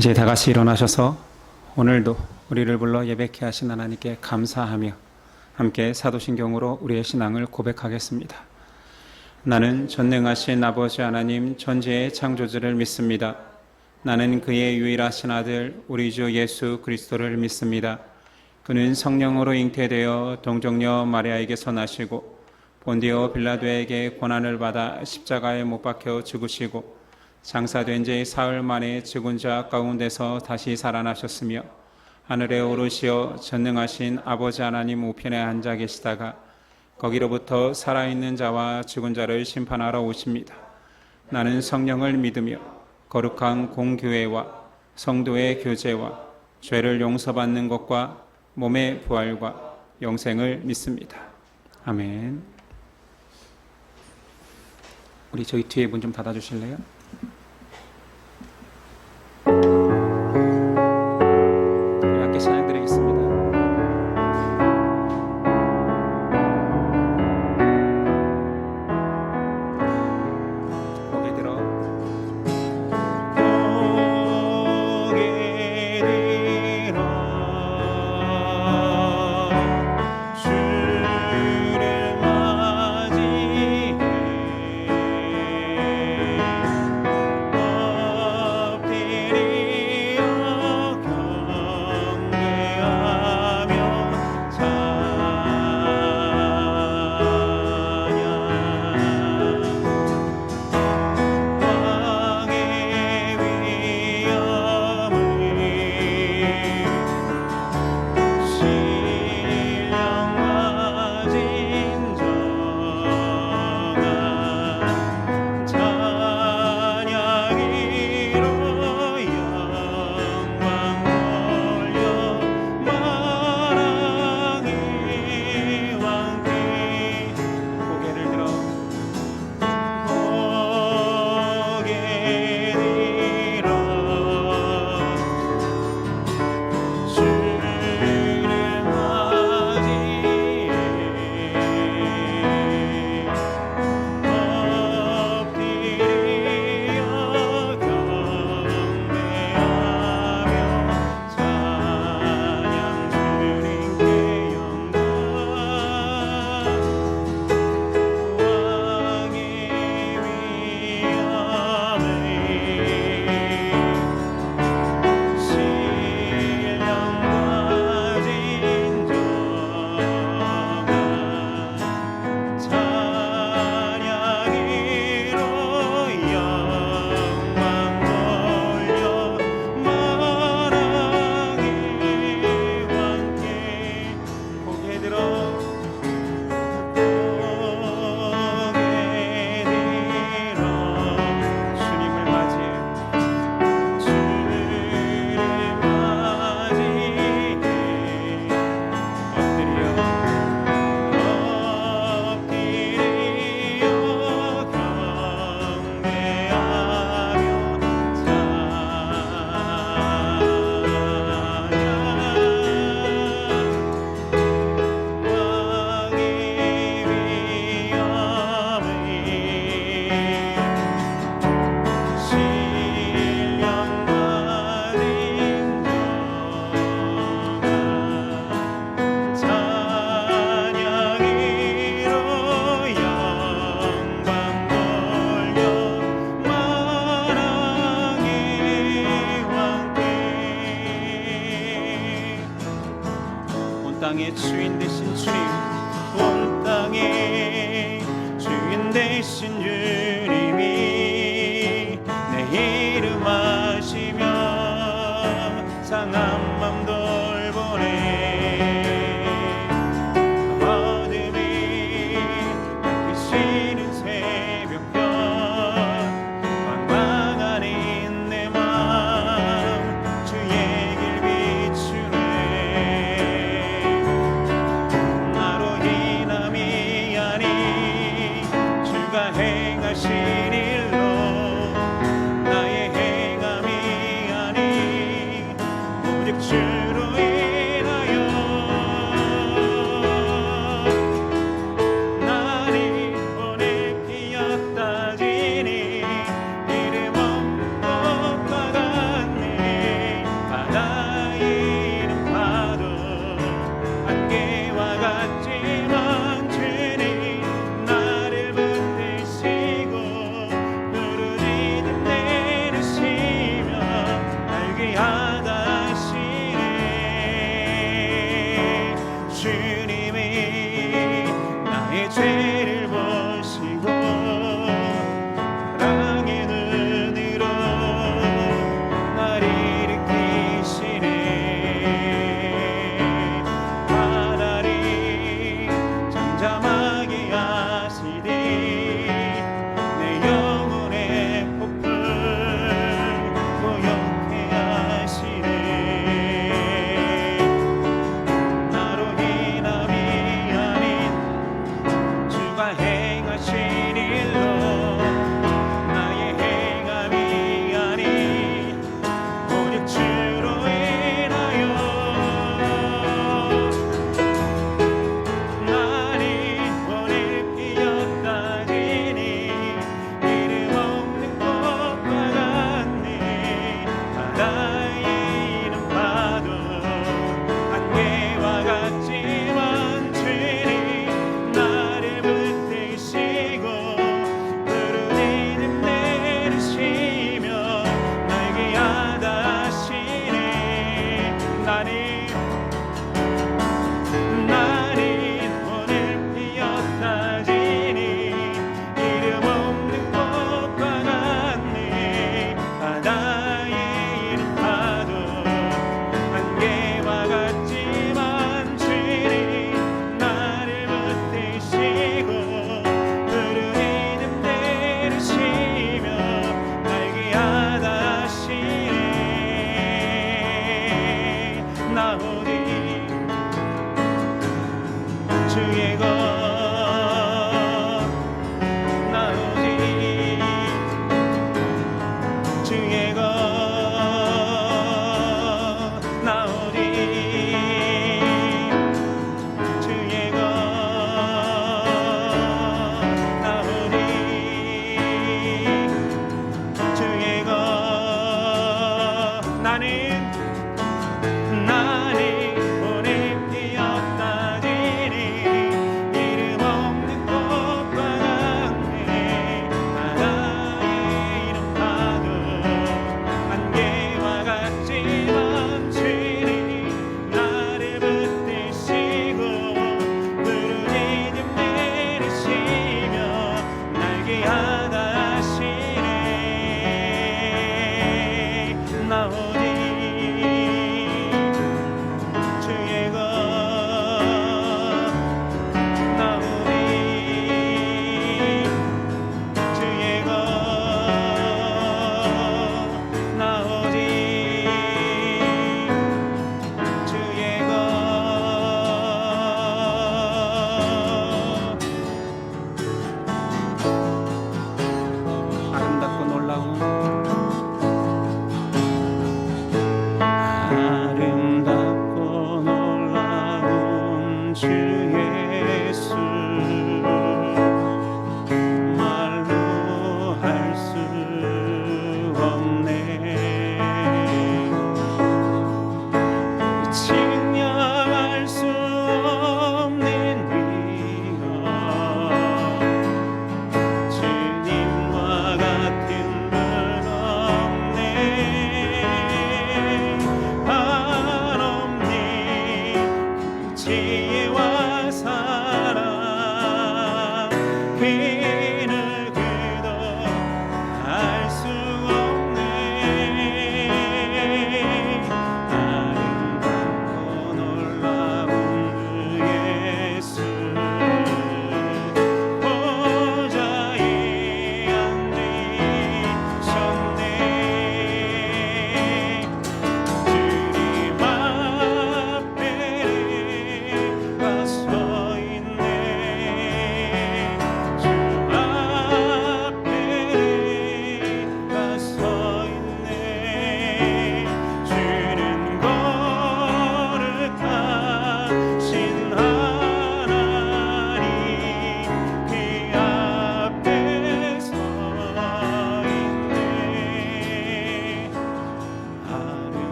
이제 다 같이 일어나셔서 오늘도 우리를 불러 예배케 하신 하나님께 감사하며 함께 사도신경으로 우리의 신앙을 고백하겠습니다. 나는 전능하신 아버지 하나님 전지의 창조주를 믿습니다. 나는 그의 유일하신 아들 우리 주 예수 그리스도를 믿습니다. 그는 성령으로 잉태되어 동정녀 마리아에게서 나시고 본디오 빌라도에게 고난을 받아 십자가에 못 박혀 죽으시고 장사된 지 사흘 만에 죽은 자 가운데서 다시 살아나셨으며 하늘에 오르시어 전능하신 아버지 하나님 우편에 앉아 계시다가 거기로부터 살아있는 자와 죽은 자를 심판하러 오십니다. 나는 성령을 믿으며 거룩한 공교회와 성도의 교제와 죄를 용서받는 것과 몸의 부활과 영생을 믿습니다. 아멘. 우리 저희 뒤에 문 좀 닫아주실래요? 함께 찬양 드리겠습니다. 고개 들어 땅의 주인 되신 주님, 온 땅의 주인 되신 주님이 내 이름 아시며 상한 맘 돌보네. 어둠이 밝히시는 새벽별 방황한 내 맘 주의 길 비추네. 나로 인함이 아니 주가 행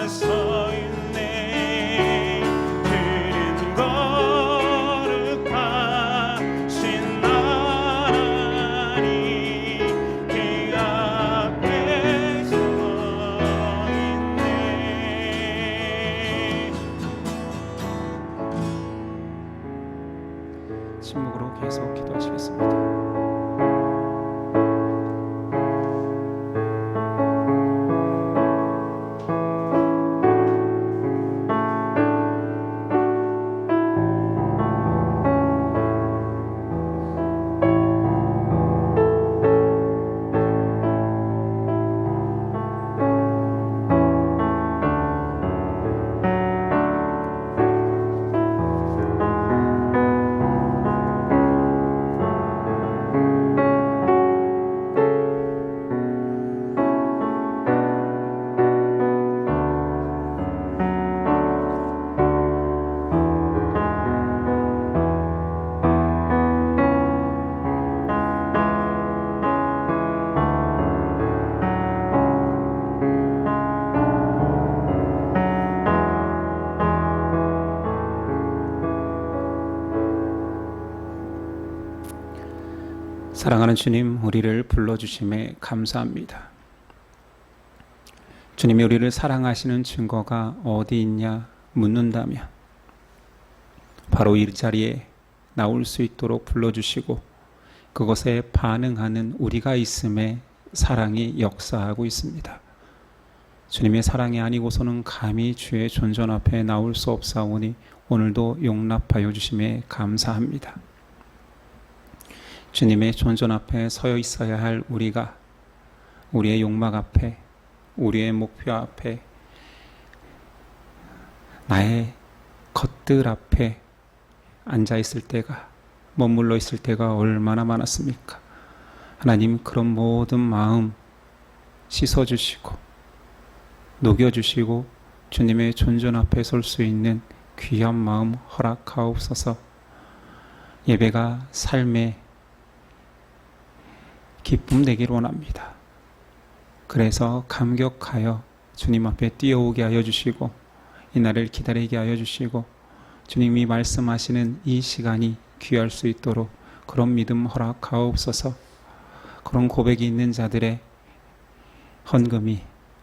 서 있네. 침묵으로 계속 기도하시겠습니다. 사랑하는 주님, 우리를 불러주심에 감사합니다. 주님이 우리를 사랑하시는 증거가 어디 있냐 묻는다면 바로 이 자리에 나올 수 있도록 불러주시고 그것에 반응하는 우리가 있음에 사랑이 역사하고 있습니다. 주님의 사랑이 아니고서는 감히 주의 존전 앞에 나올 수 없사오니 오늘도 용납하여 주심에 감사합니다. 주님의 존전 앞에 서여 있어야 할 우리가 우리의 욕망 앞에, 우리의 목표 앞에, 나의 것들 앞에 앉아 있을 때가, 머물러 있을 때가 얼마나 많았습니까? 하나님, 그런 모든 마음 씻어주시고 녹여주시고 주님의 존전 앞에 설 수 있는 귀한 마음 허락하옵소서. 예배가 삶의 기쁨 되길 원합니다. 그래서 감격하여 주님 앞에 뛰어오게 하여 주시고 이날을 기다리게 하여 주시고 주님이 말씀하시는 이 시간이 귀할 수 있도록 그런 믿음 허락하옵소서. 그런 고백이 있는 자들의 헌금이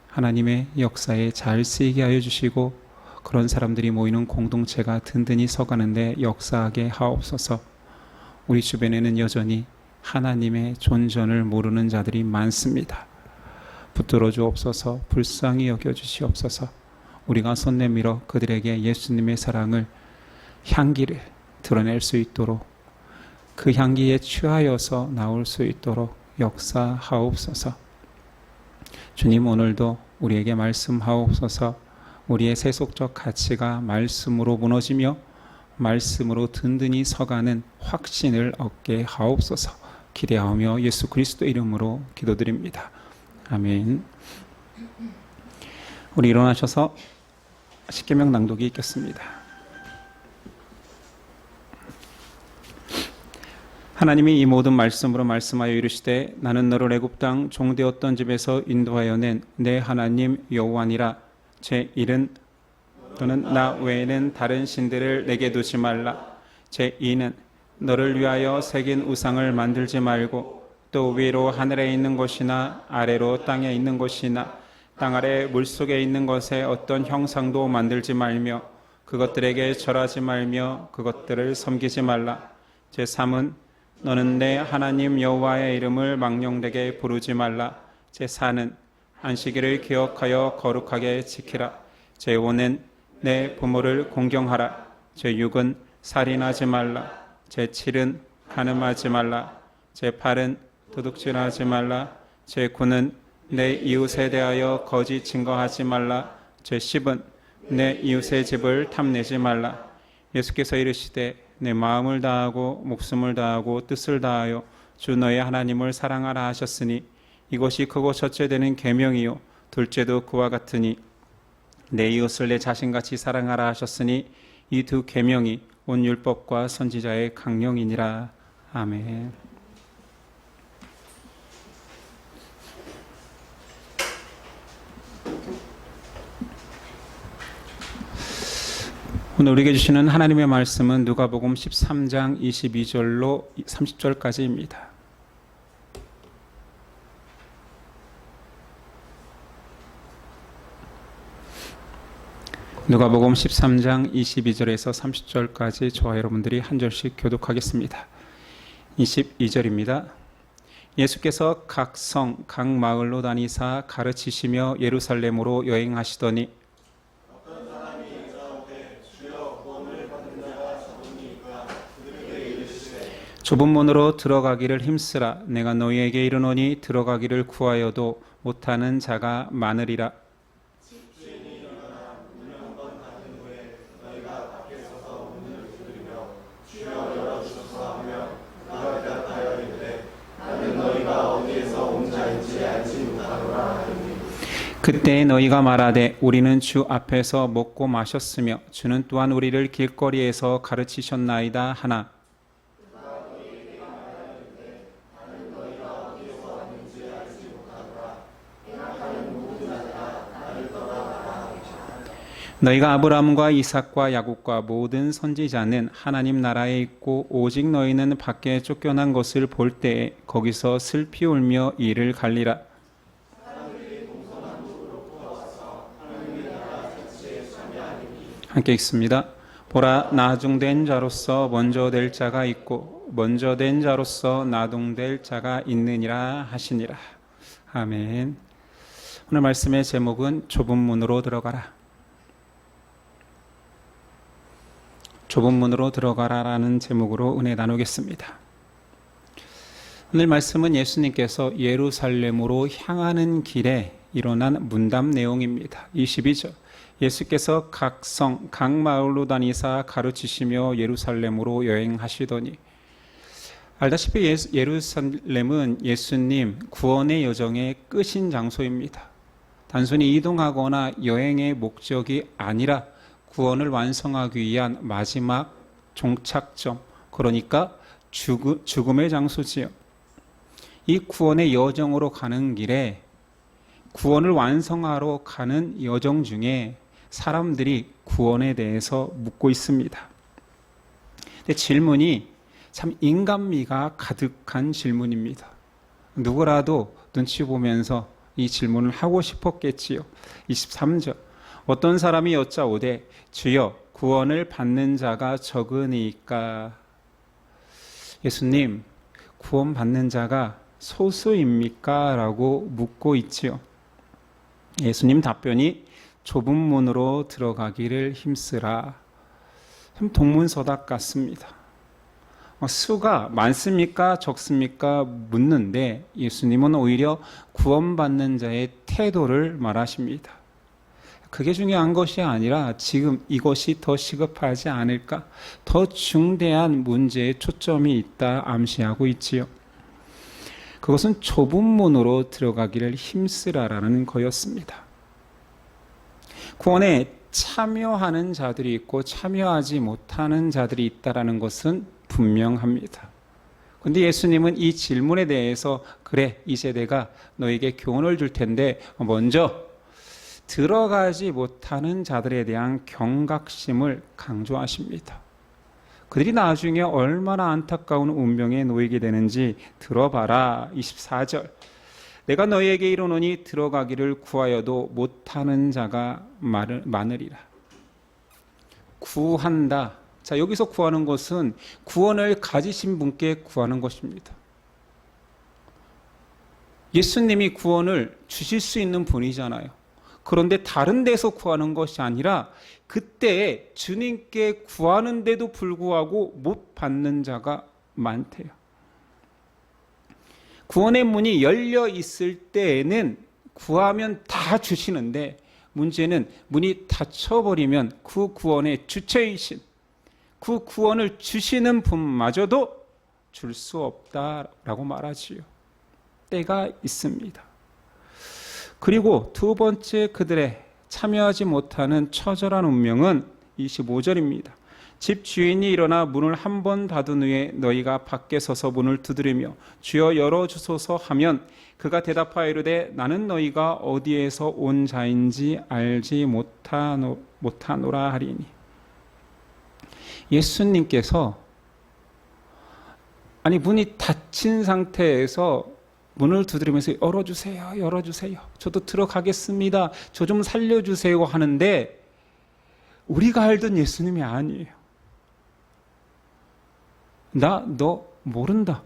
하나님의 역사에 잘 쓰이게 하여 주시고 그런 사람들이 모이는 공동체가 든든히 서가는데 역사하게 하옵소서. 우리 주변에는 여전히 하나님의 존전을 모르는 자들이 많습니다. 붙들어 주옵소서. 불쌍히 여겨 주시옵소서. 우리가 손 내밀어 그들에게 예수님의 사랑을, 향기를 드러낼 수 있도록 그 향기에 취하여서 나올 수 있도록 역사하옵소서. 주님, 오늘도 우리에게 말씀하옵소서. 우리의 세속적 가치가 말씀으로 무너지며 말씀으로 든든히 서가는 확신을 얻게 하옵소서. 기대하며 예수 그리스도 이름으로 기도드립니다. 아멘. 우리 일어나셔서 십계명 낭독이 있겠습니다. 하나님이 이 모든 말씀으로 말씀하여 이르시되 나는 너를 애굽 땅 종되었던 집에서 인도하여 낸 내 하나님 여호와니라. 제1은 너는 나 외에는 다른 신들을 내게 두지 말라. 제2는 너를 위하여 새긴 우상을 만들지 말고 또 위로 하늘에 있는 곳이나 아래로 땅에 있는 곳이나 땅 아래 물속에 있는 것에 어떤 형상도 만들지 말며 그것들에게 절하지 말며 그것들을 섬기지 말라. 제3은 너는 내 하나님 여호와의 이름을 망령되게 부르지 말라. 제4는 안식일을 기억하여 거룩하게 지키라. 제5는 내 부모를 공경하라. 제6은 살인하지 말라. 제7은 간음하지 말라. 제8은 도둑질하지 말라. 제9는 내 이웃에 대하여 거짓 증거하지 말라. 제10은 내 이웃의 집을 탐내지 말라. 예수께서 이르시되 내 마음을 다하고 목숨을 다하고 뜻을 다하여 주 너의 하나님을 사랑하라 하셨으니 이것이 크고 첫째 되는 계명이요 둘째도 그와 같으니 내 이웃을 내 자신같이 사랑하라 하셨으니 이 두 계명이 온 율법과 선지자의 강령이니라. 아멘. 오늘 우리에게 주시는 하나님의 말씀은 누가복음 13장 22절로 30절까지입니다. 누가복음 13장 22절에서 30절까지 저와 여러분들이 한 절씩 교독하겠습니다. 22절입니다. 예수께서 각 성, 각 마을로 다니사 가르치시며 예루살렘으로 여행하시더니 어떤 사람이 여짜오되 주여 구원을 받는 자가 적으니까 그들에게 이르시되 좁은 문으로 들어가기를 힘쓰라. 내가 너희에게 이르노니 들어가기를 구하여도 못하는 자가 많으리라. 집주인이 일어나 문을 한번 닫은 후에 너희가 밖에 서서 문을 두드리며 주여 열어주소서 하며 그가 대답하여 이르되 나는 너희가 어디에서 온 자인지 알지 못하노라 하니 그때 너희가 말하되 우리는 주 앞에서 먹고 마셨으며 주는 또한 우리를 길거리에서 가르치셨나이다 하나. 너희가 아브라함과 이삭과 야곱과 모든 선지자는 하나님 나라에 있고 오직 너희는 밖에 쫓겨난 것을 볼 때에 거기서 슬피 울며 이를 갈리라. 함께 읽습니다. 보라, 나중된 자로서 먼저 될 자가 있고 먼저 된 자로서 나중될 자가 있느니라 하시니라. 아멘. 오늘 말씀의 제목은 좁은 문으로 들어가라. 좁은 문으로 들어가라라는 제목으로 은혜 나누겠습니다. 오늘 말씀은 예수님께서 예루살렘으로 향하는 길에 일어난 문답 내용입니다. 22절. 예수께서 각 성, 각 마을로 다니사 가르치시며 예루살렘으로 여행하시더니. 알다시피 예루살렘은 예수님 구원의 여정의 끝인 장소입니다. 단순히 이동하거나 여행의 목적이 아니라 구원을 완성하기 위한 마지막 종착점, 그러니까 죽음의 장소지요. 이 구원의 여정으로 가는 길에 구원을 완성하러 가는 여정 중에 사람들이 구원에 대해서 묻고 있습니다. 근데 질문이 참 인간미가 가득한 질문입니다. 누구라도 눈치 보면서 이 질문을 하고 싶었겠지요. 23절. 어떤 사람이 여짜오되 주여 구원을 받는 자가 적으니까. 예수님, 구원 받는 자가 소수입니까? 라고 묻고 있지요. 예수님 답변이 좁은 문으로 들어가기를 힘쓰라. 참 동문서답 같습니다. 수가 많습니까? 적습니까? 묻는데 예수님은 오히려 구원받는 자의 태도를 말하십니다. 그게 중요한 것이 아니라 지금 이것이 더 시급하지 않을까? 더 중대한 문제에 초점이 있다 암시하고 있지요. 그것은 좁은 문으로 들어가기를 힘쓰라라는 거였습니다. 구원에 참여하는 자들이 있고 참여하지 못하는 자들이 있다라는 것은 분명합니다. 그런데 예수님은 이 질문에 대해서 그래, 이제 내가 너에게 교훈을 줄 텐데 먼저 들어가지 못하는 자들에 대한 경각심을 강조하십니다. 그들이 나중에 얼마나 안타까운 운명에 놓이게 되는지 들어봐라. 24절. 내가 너희에게 이르노니 들어가기를 구하여도 못하는 자가 많으리라. 구한다. 자, 여기서 구하는 것은 구원을 가지신 분께 구하는 것입니다. 예수님이 구원을 주실 수 있는 분이잖아요. 그런데 다른 데서 구하는 것이 아니라 그때 주님께 구하는데도 불구하고 못 받는 자가 많대요. 구원의 문이 열려 있을 때에는 구하면 다 주시는데 문제는 문이 닫혀버리면 그 구원의 주체이신 그 구원을 주시는 분마저도 줄 수 없다라고 말하지요. 때가 있습니다. 그리고 두 번째 그들의 참여하지 못하는 처절한 운명은 25절입니다. 집 주인이 일어나 문을 한 번 닫은 후에 너희가 밖에 서서 문을 두드리며 주여 열어주소서 하면 그가 대답하여 이르되 나는 너희가 어디에서 온 자인지 알지 못하노라 하리니. 예수님께서 문이 닫힌 상태에서 문을 두드리면서 열어주세요. 저도 들어가겠습니다. 저 좀 살려주세요 하는데 우리가 알던 예수님이 아니에요. 너 모른다.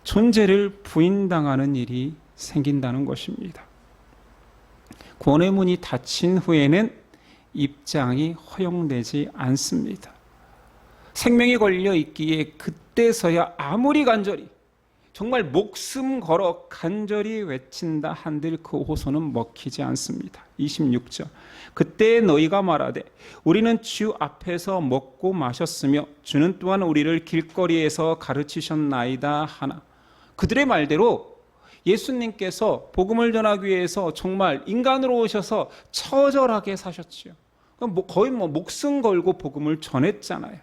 존재를 부인당하는 일이 생긴다는 것입니다. 구원의 문이 닫힌 후에는 입장이 허용되지 않습니다. 생명이 걸려 있기에 그때서야 아무리 간절히 정말 목숨 걸어 간절히 외친다 한들 그 호소는 먹히지 않습니다. 26절. 그때 너희가 말하되 우리는 주 앞에서 먹고 마셨으며 주는 또한 우리를 길거리에서 가르치셨나이다 하나. 그들의 말대로 예수님께서 복음을 전하기 위해서 정말 인간으로 오셔서 처절하게 사셨지요. 거의 목숨 걸고 복음을 전했잖아요.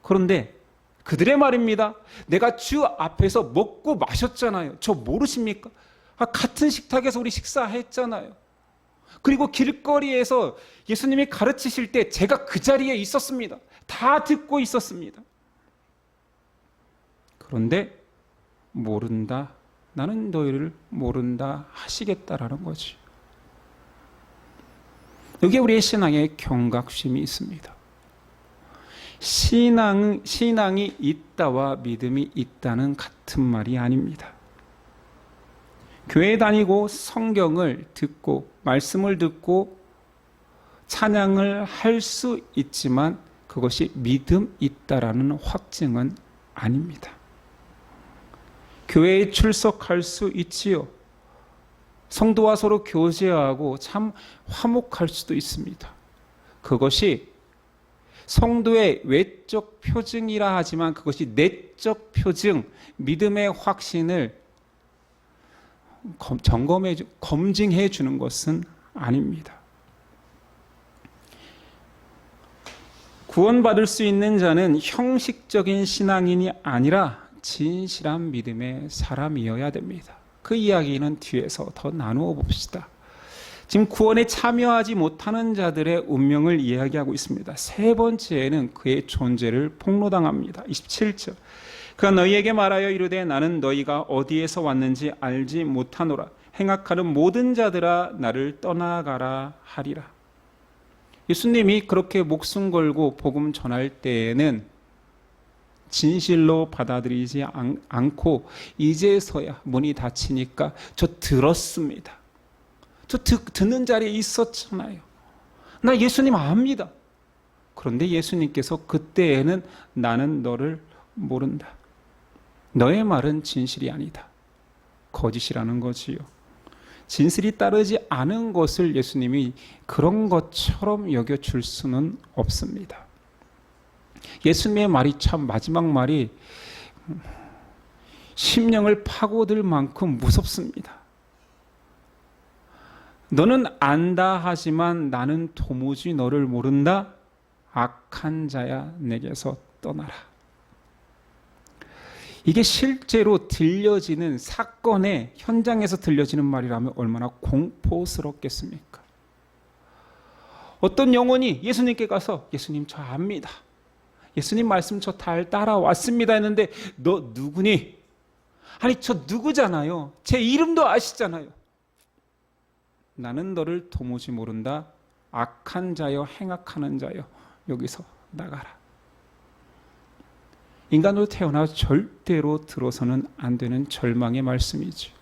그런데 그들의 말입니다. 내가 주 앞에서 먹고 마셨잖아요. 저 모르십니까? 같은 식탁에서 우리 식사했잖아요. 그리고 길거리에서 예수님이 가르치실 때 제가 그 자리에 있었습니다. 다 듣고 있었습니다. 그런데 모른다. 나는 너희를 모른다 하시겠다라는 거지. 여기에 우리의 신앙에 경각심이 있습니다. 신앙이 있다와 믿음이 있다는 같은 말이 아닙니다. 교회 다니고 성경을 듣고 말씀을 듣고 찬양을 할 수 있지만 그것이 믿음 있다라는 확증은 아닙니다. 교회에 출석할 수 있지요. 성도와 서로 교제하고 참 화목할 수도 있습니다. 그것이 성도의 외적 표징이라 하지만 그것이 내적 표징, 믿음의 확신을 검증해 주는 것은 아닙니다. 구원받을 수 있는 자는 형식적인 신앙인이 아니라 진실한 믿음의 사람이어야 됩니다. 그 이야기는 뒤에서 더 나누어 봅시다. 지금 구원에 참여하지 못하는 자들의 운명을 이야기하고 있습니다. 세 번째에는 그의 존재를 폭로당합니다. 27절. 그가 너희에게 말하여 이르되 나는 너희가 어디에서 왔는지 알지 못하노라. 행악하는 모든 자들아 나를 떠나가라 하리라. 예수님이 그렇게 목숨 걸고 복음 전할 때에는 진실로 받아들이지 않고 이제서야 문이 닫히니까 저 들었습니다. 저 듣는 자리에 있었잖아요. 나 예수님 압니다. 그런데 예수님께서 그때에는 나는 너를 모른다. 너의 말은 진실이 아니다. 거짓이라는 거지요. 진실이 따르지 않은 것을 예수님이 그런 것처럼 여겨줄 수는 없습니다. 예수님의 말이 참 마지막 말이 심령을 파고들 만큼 무섭습니다. 너는 안다 하지만 나는 도무지 너를 모른다. 악한 자야 내게서 떠나라. 이게 실제로 들려지는 사건의 현장에서 들려지는 말이라면 얼마나 공포스럽겠습니까? 어떤 영혼이 예수님께 가서 예수님 저 압니다. 예수님 말씀 저 잘 따라왔습니다 했는데 너 누구니? 아니 저 누구잖아요. 제 이름도 아시잖아요. 나는 너를 도무지 모른다. 악한 자여 행악하는 자여 여기서 나가라. 인간으로 태어나 절대로 들어서는 안 되는 절망의 말씀이죠.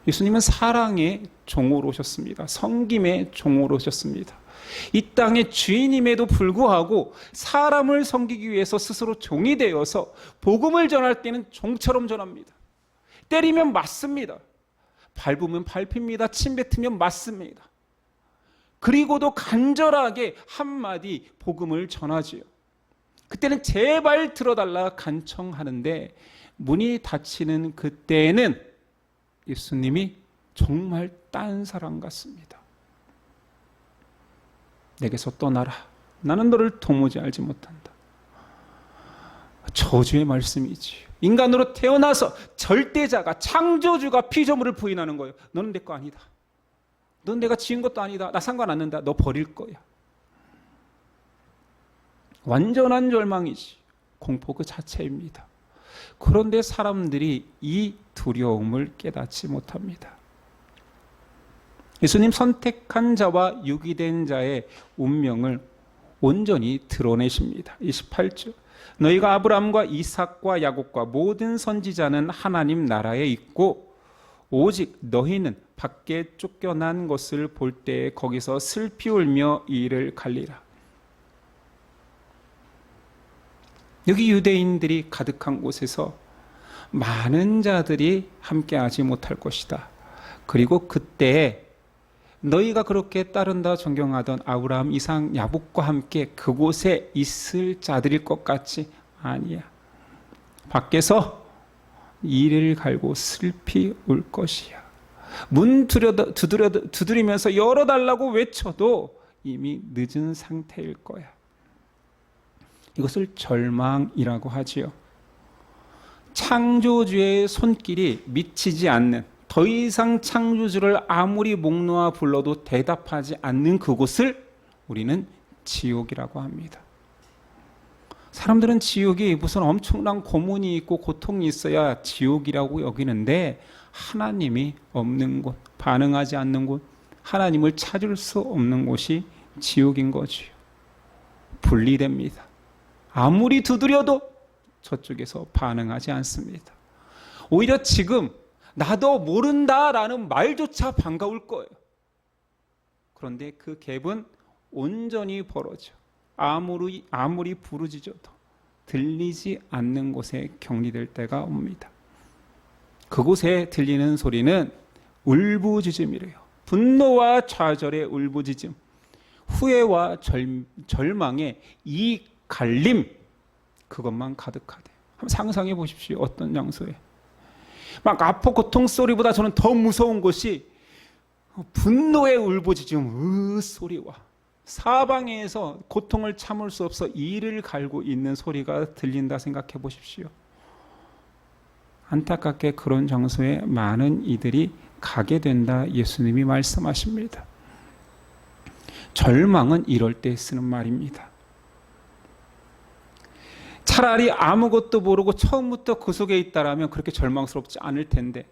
예수님은 사랑의 종으로 오셨습니다. 섬김의 종으로 오셨습니다. 이 땅의 주인임에도 불구하고 사람을 섬기기 위해서 스스로 종이 되어서 복음을 전할 때는 종처럼 전합니다. 때리면 맞습니다. 밟으면 밟힙니다. 침 뱉으면 맞습니다. 그리고도 간절하게 한마디 복음을 전하지요. 그때는 제발 들어달라 간청하는데 문이 닫히는 그때에는 예수님이 정말 딴 사람 같습니다. 내게서 떠나라. 나는 너를 도무지 알지 못한다. 저주의 말씀이지. 인간으로 태어나서 절대자가 창조주가 피조물을 부인하는 거예요. 너는 내 거 아니다. 넌 내가 지은 것도 아니다. 나 상관 안 난다. 너 버릴 거야. 완전한 절망이지. 공포 그 자체입니다. 그런데 사람들이 이 두려움을 깨닫지 못합니다. 예수님 선택한 자와 유기된 자의 운명을 온전히 드러내십니다. 28절. 너희가 아브라함과 이삭과 야곱과 모든 선지자는 하나님 나라에 있고 오직 너희는 밖에 쫓겨난 것을 볼 때 거기서 슬피 울며 이를 갈리라. 여기 유대인들이 가득한 곳에서 많은 자들이 함께하지 못할 것이다. 그리고 그때 너희가 그렇게 따른다 존경하던 아브라함, 이삭, 야곱과 함께 그곳에 있을 자들일 것 같지 아니야. 밖에서 이를 갈고 슬피 울 것이야. 문 두드리면서 열어달라고 외쳐도 이미 늦은 상태일 거야. 이것을 절망이라고 하지요. 창조주의 손길이 미치지 않는, 더 이상 창조주를 아무리 목 놓아 불러도 대답하지 않는 그곳을 우리는 지옥이라고 합니다. 사람들은 지옥이 무슨 엄청난 고문이 있고 고통이 있어야 지옥이라고 여기는데, 하나님이 없는 곳, 반응하지 않는 곳, 하나님을 찾을 수 없는 곳이 지옥인 거지요. 분리됩니다. 아무리 두드려도 저쪽에서 반응하지 않습니다. 오히려 지금 나도 모른다라는 말조차 반가울 거예요. 그런데 그 갭은 온전히 벌어져 아무리 부르짖어도 들리지 않는 곳에 격리될 때가 옵니다. 그곳에 들리는 소리는 울부짖음이래요. 분노와 좌절의 울부짖음, 후회와 절망의 이 갈림, 그것만 가득하대. 한번 상상해 보십시오. 어떤 장소에 막 아파 고통 소리보다 저는 더 무서운 것이 분노의 울부짖음 소리와 사방에서 고통을 참을 수 없어 이를 갈고 있는 소리가 들린다 생각해 보십시오. 안타깝게 그런 장소에 많은 이들이 가게 된다 예수님이 말씀하십니다. 절망은 이럴 때 쓰는 말입니다. 차라리 아무것도 모르고 처음부터 그 속에 있다라면 그렇게 절망스럽지 않을 텐데,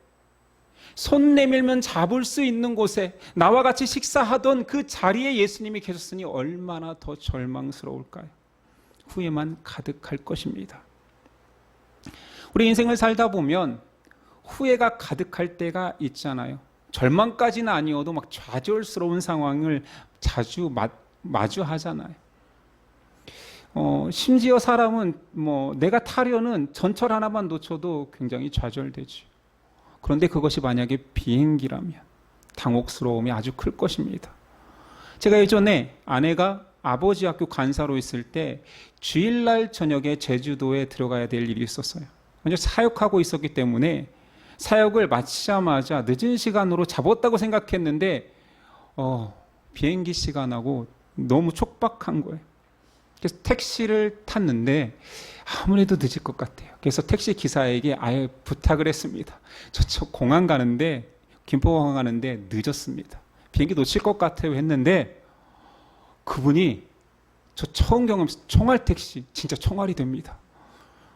손 내밀면 잡을 수 있는 곳에 나와 같이 식사하던 그 자리에 예수님이 계셨으니 얼마나 더 절망스러울까요? 후회만 가득할 것입니다. 우리 인생을 살다 보면 후회가 가득할 때가 있잖아요. 절망까지는 아니어도 막 좌절스러운 상황을 자주 마주하잖아요. 심지어 사람은 내가 타려는 전철 하나만 놓쳐도 굉장히 좌절되죠. 그런데 그것이 만약에 비행기라면 당혹스러움이 아주 클 것입니다. 제가 예전에 아내가 아버지 학교 간사로 있을 때 주일날 저녁에 제주도에 들어가야 될 일이 있었어요. 먼저 사역하고 있었기 때문에 사역을 마치자마자 늦은 시간으로 잡았다고 생각했는데 비행기 시간하고 너무 촉박한 거예요. 그래서 택시를 탔는데 아무래도 늦을 것 같아요. 그래서 택시 기사에게 아예 부탁을 했습니다. 저 공항 가는데, 김포공항 가는데 늦었습니다. 비행기 놓칠 것 같아요 했는데, 그분이 저 처음 경험해서 총알 택시, 진짜 총알이 됩니다.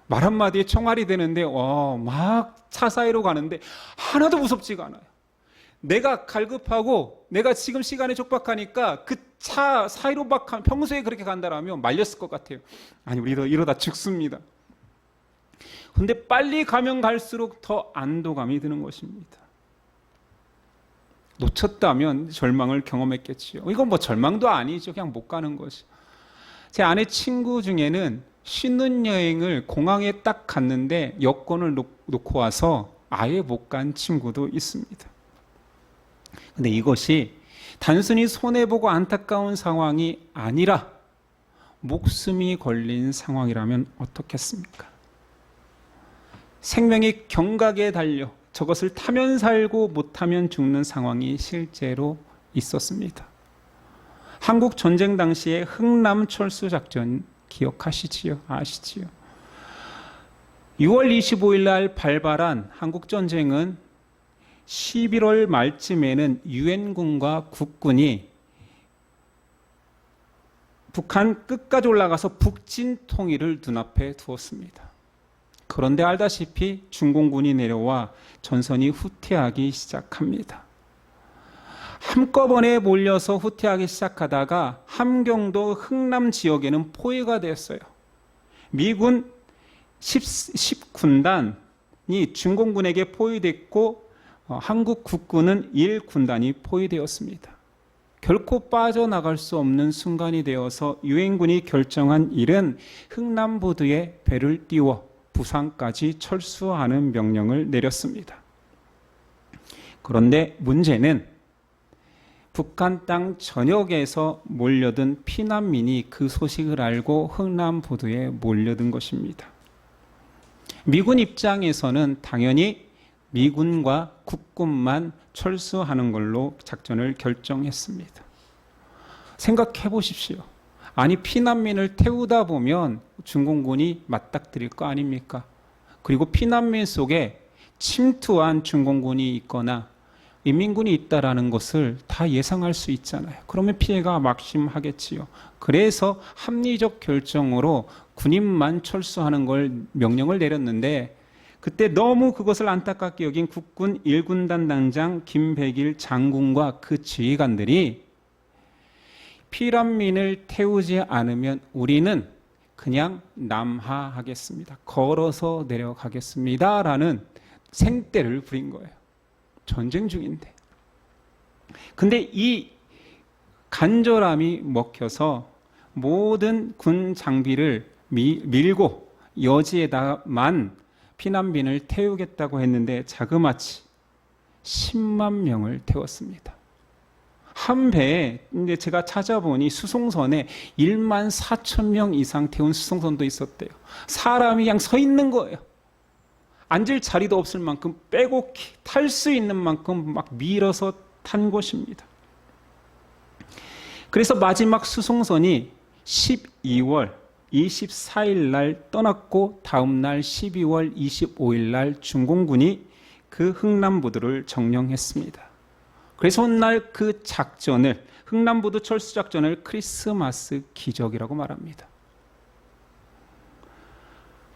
말 한마디에 총알이 되는데 막 차 사이로 가는데 하나도 무섭지가 않아요. 내가 갈급하고 내가 지금 시간이 촉박하니까 그 차 사이로 평소에 그렇게 간다라면 말렸을 것 같아요. 아니 우리 이러다 죽습니다. 근데 빨리 가면 갈수록 더 안도감이 드는 것입니다. 놓쳤다면 절망을 경험했겠지요. 이건 절망도 아니죠. 그냥 못 가는 거죠. 제 아내 친구 중에는 신혼여행을 공항에 딱 갔는데 여권을 놓고 와서 아예 못 간 친구도 있습니다. 근데 이것이 단순히 손해보고 안타까운 상황이 아니라 목숨이 걸린 상황이라면 어떻겠습니까? 생명이 경각에 달려 저것을 타면 살고 못하면 죽는 상황이 실제로 있었습니다. 한국 전쟁 당시의 흥남 철수 작전 기억하시지요? 아시지요? 6월 25일 날 발발한 한국 전쟁은 11월 말쯤에는 유엔군과 국군이 북한 끝까지 올라가서 북진 통일을 눈앞에 두었습니다. 그런데 알다시피 중공군이 내려와 전선이 후퇴하기 시작합니다. 한꺼번에 몰려서 후퇴하기 시작하다가 함경도 흥남 지역에는 포위가 되었어요. 미군 10군단이 중공군에게 포위됐고 한국 국군은 1군단이 포위되었습니다. 결코 빠져나갈 수 없는 순간이 되어서 유엔군이 결정한 일은 흥남부두에 배를 띄워 부산까지 철수하는 명령을 내렸습니다. 그런데 문제는 북한 땅 전역에서 몰려든 피난민이 그 소식을 알고 흥남부두에 몰려든 것입니다. 미군 입장에서는 당연히 미군과 국군만 철수하는 걸로 작전을 결정했습니다. 생각해 보십시오. 아니, 피난민을 태우다 보면 중공군이 맞닥뜨릴 거 아닙니까? 그리고 피난민 속에 침투한 중공군이 있거나 인민군이 있다라는 것을 다 예상할 수 있잖아요. 그러면 피해가 막심하겠지요. 그래서 합리적 결정으로 군인만 철수하는 걸 명령을 내렸는데, 그때 너무 그것을 안타깝게 여긴 국군 1군단 단장 김백일 장군과 그 지휘관들이 피난민을 태우지 않으면 우리는 그냥 남하하겠습니다. 걸어서 내려가겠습니다. 라는 생떼를 부린 거예요. 전쟁 중인데. 근데 이 간절함이 먹혀서 모든 군 장비를 밀고 여지에다만 피난민을 태우겠다고 했는데 자그마치 10만 명을 태웠습니다. 한 배에, 근데 제가 찾아보니 수송선에 1만 4천 명 이상 태운 수송선도 있었대요. 사람이 그냥 서 있는 거예요. 앉을 자리도 없을 만큼 빼곡히 탈 수 있는 만큼 막 밀어서 탄 곳입니다. 그래서 마지막 수송선이 12월 24일 날 떠났고 다음 날 12월 25일 날 중공군이 그 흥남부두를 점령했습니다. 그래서 오늘 그 작전을, 흥남부두 철수 작전을 크리스마스 기적이라고 말합니다.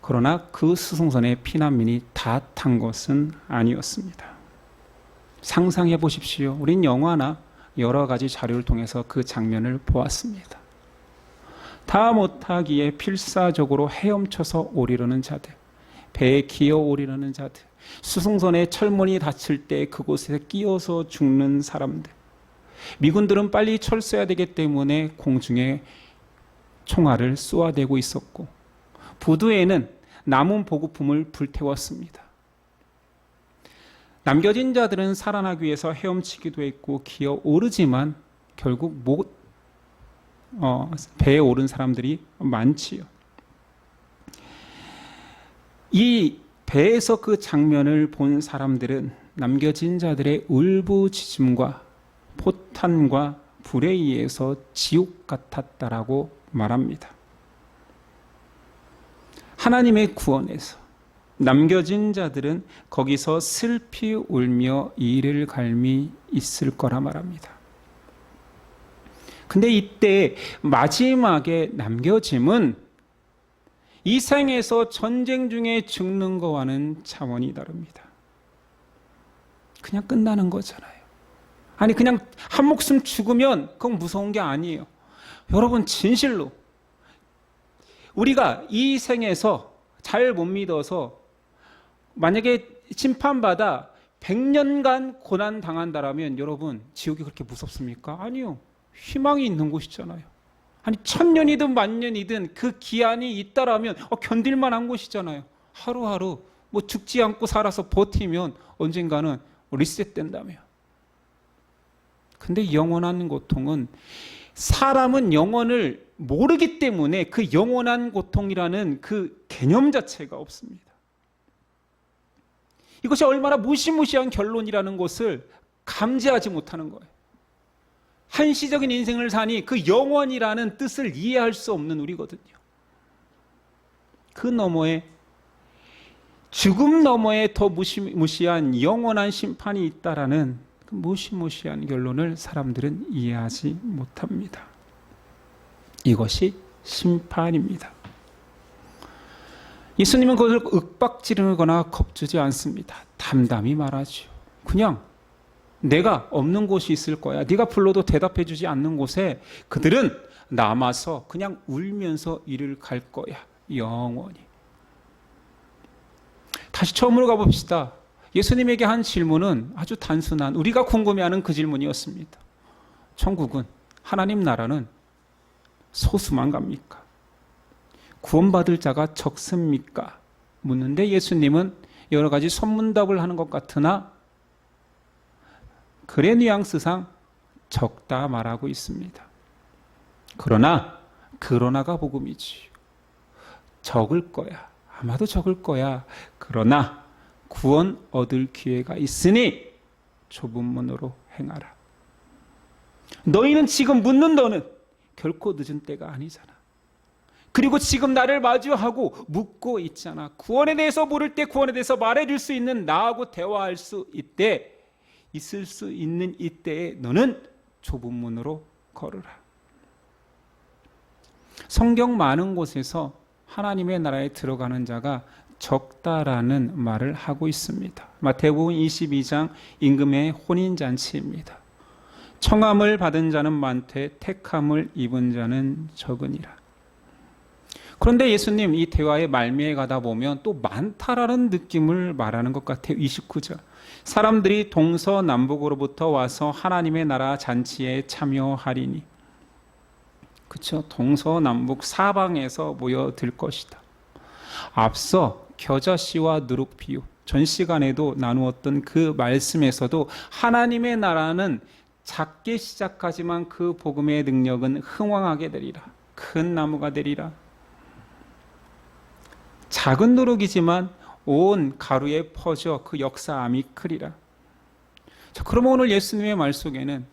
그러나 그 수송선에 피난민이 다 탄 것은 아니었습니다. 상상해 보십시오. 우린 영화나 여러 가지 자료를 통해서 그 장면을 보았습니다. 다 못하기에 필사적으로 헤엄쳐서 오리려는 자들, 배에 기어 오리려는 자들, 수송선에 철문이 닫힐 때 그곳에 끼어서 죽는 사람들. 미군들은 빨리 철수해야 되기 때문에 공중에 총알을 쏘아대고 있었고, 부두에는 남은 보급품을 불태웠습니다. 남겨진 자들은 살아나기 위해서 헤엄치기도 했고 기어 오르지만 결국 배에 오른 사람들이 많지요. 이 배에서 그 장면을 본 사람들은 남겨진 자들의 울부짖음과 포탄과 불에 의해서 지옥 같았다라고 말합니다. 하나님의 구원에서 남겨진 자들은 거기서 슬피 울며 이를 갈미 있을 거라 말합니다. 근데 이때 마지막에 남겨짐은 이 생에서 전쟁 중에 죽는 거와는 차원이 다릅니다. 그냥 끝나는 거잖아요. 아니, 그냥 한 목숨 죽으면 그건 무서운 게 아니에요. 여러분, 진실로 우리가 이 생에서 잘 못 믿어서 만약에 심판받아 100년간 고난 당한다라면 여러분, 지옥이 그렇게 무섭습니까? 아니요. 희망이 있는 곳이잖아요. 아니, 1000년이든 만년이든 그 기한이 있다라면 견딜만 한 곳이잖아요. 하루하루 뭐 죽지 않고 살아서 버티면 언젠가는 리셋된다며. 근데 영원한 고통은, 사람은 영원을 모르기 때문에 그 영원한 고통이라는 그 개념 자체가 없습니다. 이것이 얼마나 무시무시한 결론이라는 것을 감지하지 못하는 거예요. 한시적인 인생을 사니 그 영원이라는 뜻을 이해할 수 없는 우리거든요. 그 너머에, 죽음 너머에 더 무시무시한 영원한 심판이 있다라는 그 무시무시한 결론을 사람들은 이해하지 못합니다. 이것이 심판입니다. 예수님은 그것을 윽박지르거나 겁주지 않습니다. 담담히 말하죠. 그냥 내가 없는 곳이 있을 거야. 네가 불러도 대답해 주지 않는 곳에 그들은 남아서 그냥 울면서 이를 갈 거야. 영원히. 다시 처음으로 가봅시다. 예수님에게 한 질문은 아주 단순한, 우리가 궁금해하는 그 질문이었습니다. 천국은, 하나님 나라는 소수만 갑니까? 구원받을 자가 적습니까? 묻는데 예수님은 여러 가지 선문답을 하는 것 같으나 글의 뉘앙스상 적다 말하고 있습니다. 그러나가 복음이지. 적을 거야. 아마도 적을 거야. 그러나 구원 얻을 기회가 있으니 좁은 문으로 행하라. 너희는 지금 묻는 너는 결코 늦은 때가 아니잖아. 그리고 지금 나를 마주하고 묻고 있잖아. 구원에 대해서 물을 때 구원에 대해서 말해줄 수 있는 나하고 대화할 수 있을 수 있는 이때에 너는 좁은 문으로 걸으라. 성경 많은 곳에서 하나님의 나라에 들어가는 자가 적다라는 말을 하고 있습니다. 마태복음 22장 임금의 혼인잔치입니다. 청함을 받은 자는 많되 택함을 입은 자는 적으니라. 그런데 예수님 이 대화의 말미에 가다 보면 또 많다라는 느낌을 말하는 것 같아요. 29절. 사람들이 동서남북으로부터 와서 하나님의 나라 잔치에 참여하리니. 그렇죠. 동서남북 사방에서 모여들 것이다. 앞서 겨자씨와 누룩 비유, 전 시간에도 나누었던 그 말씀에서도 하나님의 나라는 작게 시작하지만 그 복음의 능력은 흥왕하게 되리라. 큰 나무가 되리라. 작은 누룩이지만 온 가루에 퍼져 그 역사함이 크리라. 자, 그러면 오늘 예수님의 말 속에는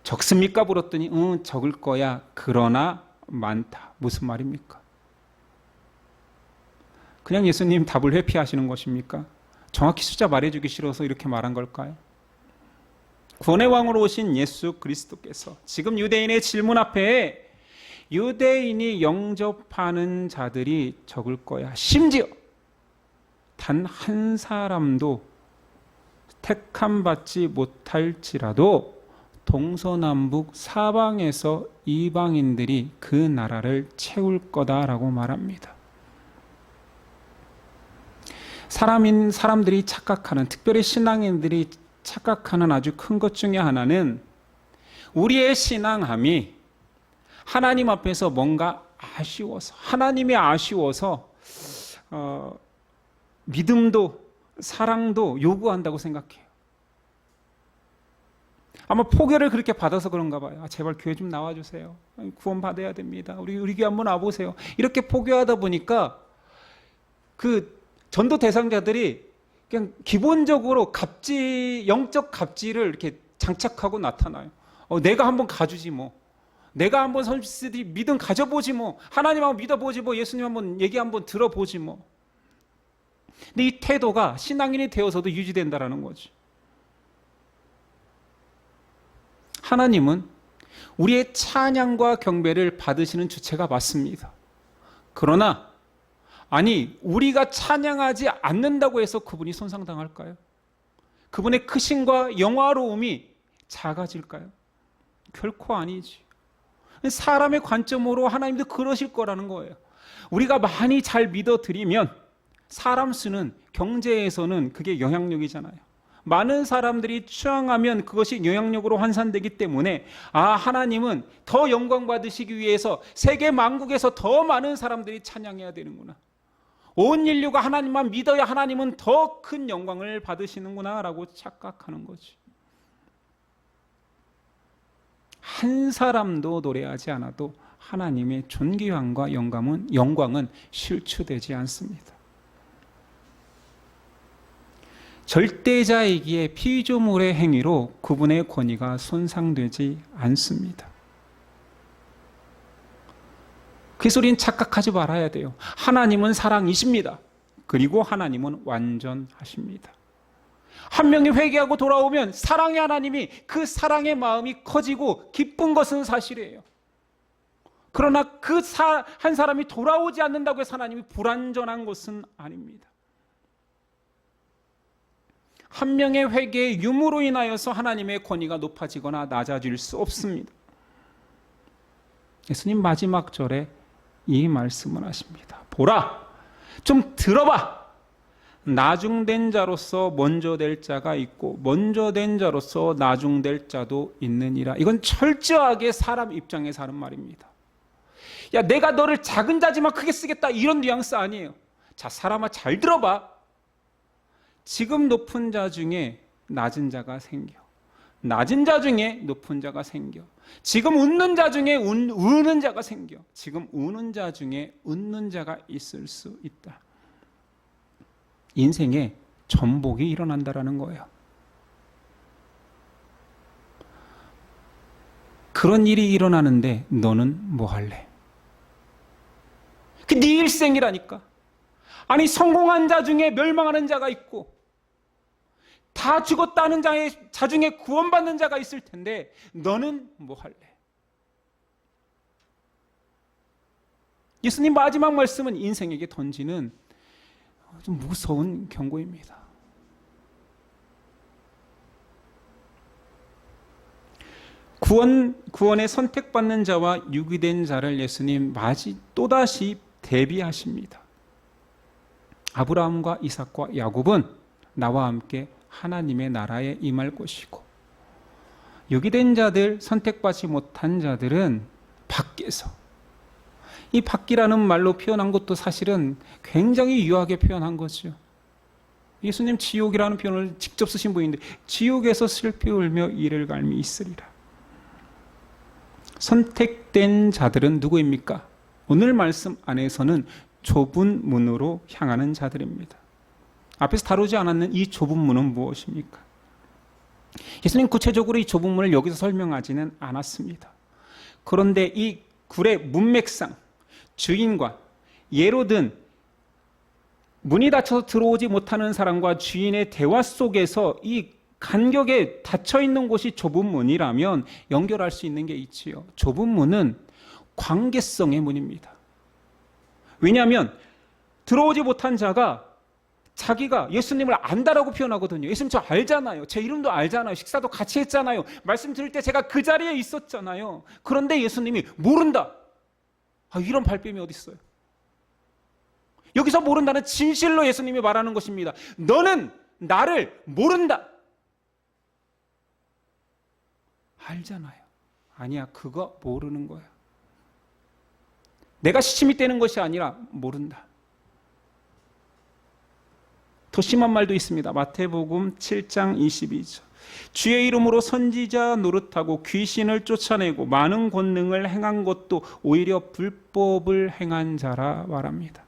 적습니까? 물었더니 적을 거야. 그러나 많다. 무슨 말입니까? 그냥 예수님 답을 회피하시는 것입니까? 정확히 숫자 말해주기 싫어서 이렇게 말한 걸까요? 구원의 왕으로 오신 예수 그리스도께서 지금 유대인의 질문 앞에 유대인이 영접하는 자들이 적을 거야. 심지어 단 한 사람도 택함받지 못할지라도 동서남북 사방에서 이방인들이 그 나라를 채울 거다라고 말합니다. 사람들이 착각하는, 특별히 신앙인들이 착각하는 아주 큰 것 중에 하나는 우리의 신앙함이 하나님 앞에서 뭔가 아쉬워서, 하나님이 아쉬워서 믿음도 사랑도 요구한다고 생각해요. 아마 포교를 그렇게 받아서 그런가 봐요. 제발 교회 좀 나와주세요. 구원 받아야 됩니다. 우리 교회 한번 와보세요. 이렇게 포교하다 보니까 그 전도 대상자들이 그냥 기본적으로 영적 갑질을 이렇게 장착하고 나타나요. 내가 한번 가주지 뭐. 내가 한번 선수들이 믿음 가져보지 뭐. 하나님 한번 믿어보지 뭐. 예수님 한번 얘기 한번 들어보지 뭐. 근데 이 태도가 신앙인이 되어서도 유지된다라는 거지. 하나님은 우리의 찬양과 경배를 받으시는 주체가 맞습니다. 그러나 우리가 찬양하지 않는다고 해서 그분이 손상당할까요? 그분의 크심과 영화로움이 작아질까요? 결코 아니지. 사람의 관점으로 하나님도 그러실 거라는 거예요. 우리가 많이 잘 믿어드리면 사람 수는 경제에서는 그게 영향력이잖아요. 많은 사람들이 추앙하면 그것이 영향력으로 환산되기 때문에 하나님은 더 영광 받으시기 위해서 세계 만국에서 더 많은 사람들이 찬양해야 되는구나. 온 인류가 하나님만 믿어야 하나님은 더 큰 영광을 받으시는구나 라고 착각하는 거지. 한 사람도 노래하지 않아도 하나님의 존귀함과 영광은 실추되지 않습니다. 절대자이기에 피조물의 행위로 그분의 권위가 손상되지 않습니다. 그래서 우리는 착각하지 말아야 돼요. 하나님은 사랑이십니다. 그리고 하나님은 완전하십니다. 한 명이 회개하고 돌아오면 사랑의 하나님이 그 사랑의 마음이 커지고 기쁜 것은 사실이에요. 그러나 한 사람이 돌아오지 않는다고 해서 하나님이 불완전한 것은 아닙니다. 한 명의 회개의 유무로 인하여서 하나님의 권위가 높아지거나 낮아질 수 없습니다. 예수님 마지막 절에 이 말씀을 하십니다. 보라, 좀 들어봐. 나중된 자로서 먼저 될 자가 있고 먼저 된 자로서 나중될 자도 있느니라. 이건 철저하게 사람 입장에서 하는 말입니다. 야, 내가 너를 작은 자지만 크게 쓰겠다, 이런 뉘앙스 아니에요. 자, 사람아, 잘 들어봐. 지금 높은 자 중에 낮은 자가 생겨. 낮은 자 중에 높은 자가 생겨. 지금 웃는 자 중에 우는 자가 생겨. 지금 우는 자 중에 웃는 자가 있을 수 있다. 인생에 전복이 일어난다라는 거예요. 그런 일이 일어나는데 너는 뭐 할래? 그 네 일생이라니까. 아니, 성공한 자 중에 멸망하는 자가 있고 다 죽었다는 자 중에 구원받는 자가 있을 텐데 너는 뭐 할래? 예수님 마지막 말씀은 인생에게 던지는 좀 무서운 경고입니다. 구원에 선택받는 자와 유기된 자를 예수님 또다시 대비하십니다. 아브라함과 이삭과 야곱은 나와 함께 하나님의 나라에 임할 것이고, 유기된 자들, 선택받지 못한 자들은 밖에서, 이 밖이라는 말로 표현한 것도 사실은 굉장히 유하게 표현한 거죠. 예수님 지옥이라는 표현을 직접 쓰신 분인데 지옥에서 슬피 울며 이를 갈미 있으리라. 선택된 자들은 누구입니까? 오늘 말씀 안에서는 좁은 문으로 향하는 자들입니다. 앞에서 다루지 않았는 이 좁은 문은 무엇입니까? 예수님 구체적으로 이 좁은 문을 여기서 설명하지는 않았습니다. 그런데 이 굴의 문맥상, 주인과 예로 든 문이 닫혀서 들어오지 못하는 사람과 주인의 대화 속에서 이 간격에 닫혀있는 곳이 좁은 문이라면 연결할 수 있는 게 있지요. 좁은 문은 관계성의 문입니다. 왜냐하면 들어오지 못한 자가 자기가 예수님을 안다라고 표현하거든요. 예수님 저 알잖아요. 제 이름도 알잖아요. 식사도 같이 했잖아요. 말씀 드릴 때 제가 그 자리에 있었잖아요. 그런데 예수님이 모른다. 이런 발뺌이 어디 있어요? 여기서 모른다는 진실로 예수님이 말하는 것입니다. 너는 나를 모른다. 알잖아요. 아니야, 그거 모르는 거야. 내가 시침이 떼는 것이 아니라 모른다. 더 심한 말도 있습니다. 마태복음 7장 22절. 주의 이름으로 선지자 노릇하고 귀신을 쫓아내고 많은 권능을 행한 것도 오히려 불법을 행한 자라 말합니다.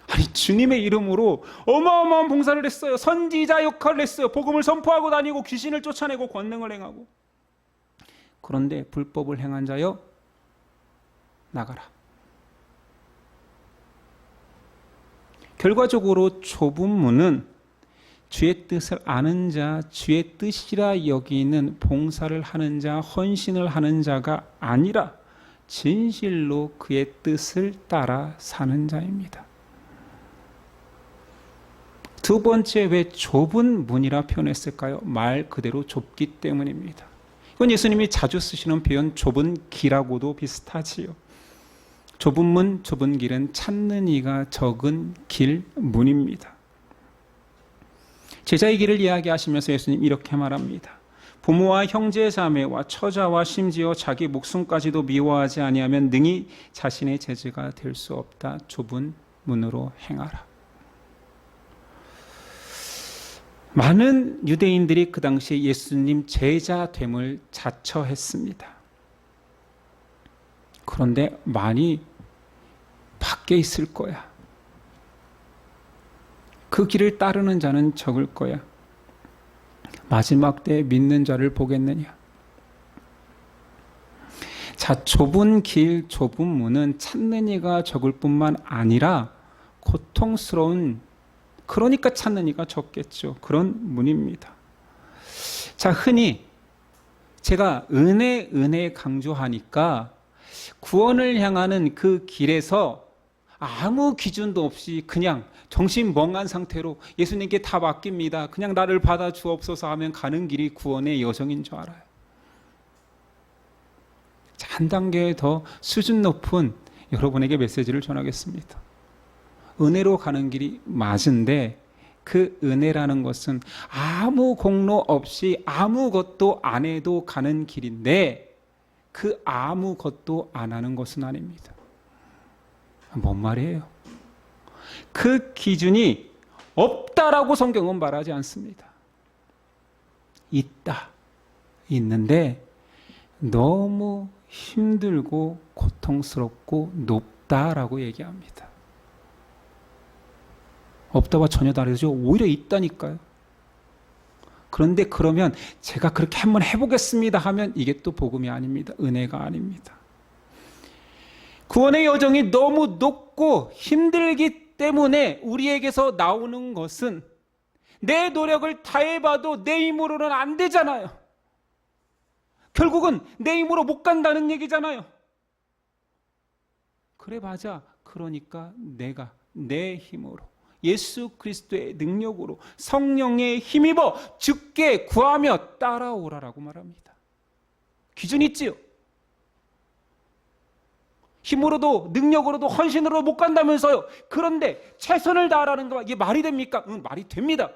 아니, 주님의 이름으로 어마어마한 봉사를 했어요. 선지자 역할을 했어요. 복음을 선포하고 다니고 귀신을 쫓아내고 권능을 행하고. 그런데 불법을 행한 자여 나가라. 결과적으로 좁은 문은 주의 뜻을 아는 자, 주의 뜻이라 여기는 봉사를 하는 자, 헌신을 하는 자가 아니라 진실로 그의 뜻을 따라 사는 자입니다. 두 번째, 왜 좁은 문이라 표현했을까요? 말 그대로 좁기 때문입니다. 이건 예수님이 자주 쓰시는 표현 좁은 길하고도 비슷하지요. 좁은 문, 좁은 길은 찾는 이가 적은 길, 문입니다. 제자의 길을 이야기하시면서 예수님 이렇게 말합니다. 부모와 형제 자매와 처자와 심지어 자기 목숨까지도 미워하지 아니하면 능히 자신의 제자가 될 수 없다. 좁은 문으로 행하라. 많은 유대인들이 그 당시에 예수님 제자됨을 자처했습니다. 그런데 많이 밖에 있을 거야. 그 길을 따르는 자는 적을 거야. 마지막 때에 믿는 자를 보겠느냐. 자, 좁은 길, 좁은 문은 찾는 이가 적을 뿐만 아니라 고통스러운, 그러니까 찾는 이가 적겠죠. 그런 문입니다. 자, 흔히 제가 은혜 강조하니까 구원을 향하는 그 길에서 아무 기준도 없이 그냥 정신 멍한 상태로 예수님께 다 맡깁니다. 그냥 나를 받아 주옵소서 하면 가는 길이 구원의 여정인 줄 알아요. 한 단계 더 수준 높은 여러분에게 메시지를 전하겠습니다. 은혜로 가는 길이 맞은데 그 은혜라는 것은 아무 공로 없이 아무것도 안 해도 가는 길인데 그 아무것도 안 하는 것은 아닙니다. 뭔 말이에요? 그 기준이 없다라고 성경은 말하지 않습니다. 있다. 있는데 너무 힘들고 고통스럽고 높다라고 얘기합니다. 없다와 전혀 다르죠. 오히려 있다니까요. 그런데 그러면 제가 그렇게 한번 해보겠습니다 하면 이게 또 복음이 아닙니다. 은혜가 아닙니다. 구원의 여정이 너무 높고 힘들기 때문에 우리에게서 나오는 것은 내 노력을 다해봐도 내 힘으로는 안 되잖아요. 결국은 내 힘으로 못 간다는 얘기잖아요. 그래봐자 그러니까 내가 내 힘으로 예수 그리스도의 능력으로 성령에 힘입어 주께 구하며 따라오라라고 말합니다. 기준이 있지요. 힘으로도 능력으로도 헌신으로도 못 간다면서요. 그런데 최선을 다하라는 거 이게 말이 됩니까? 말이 됩니다.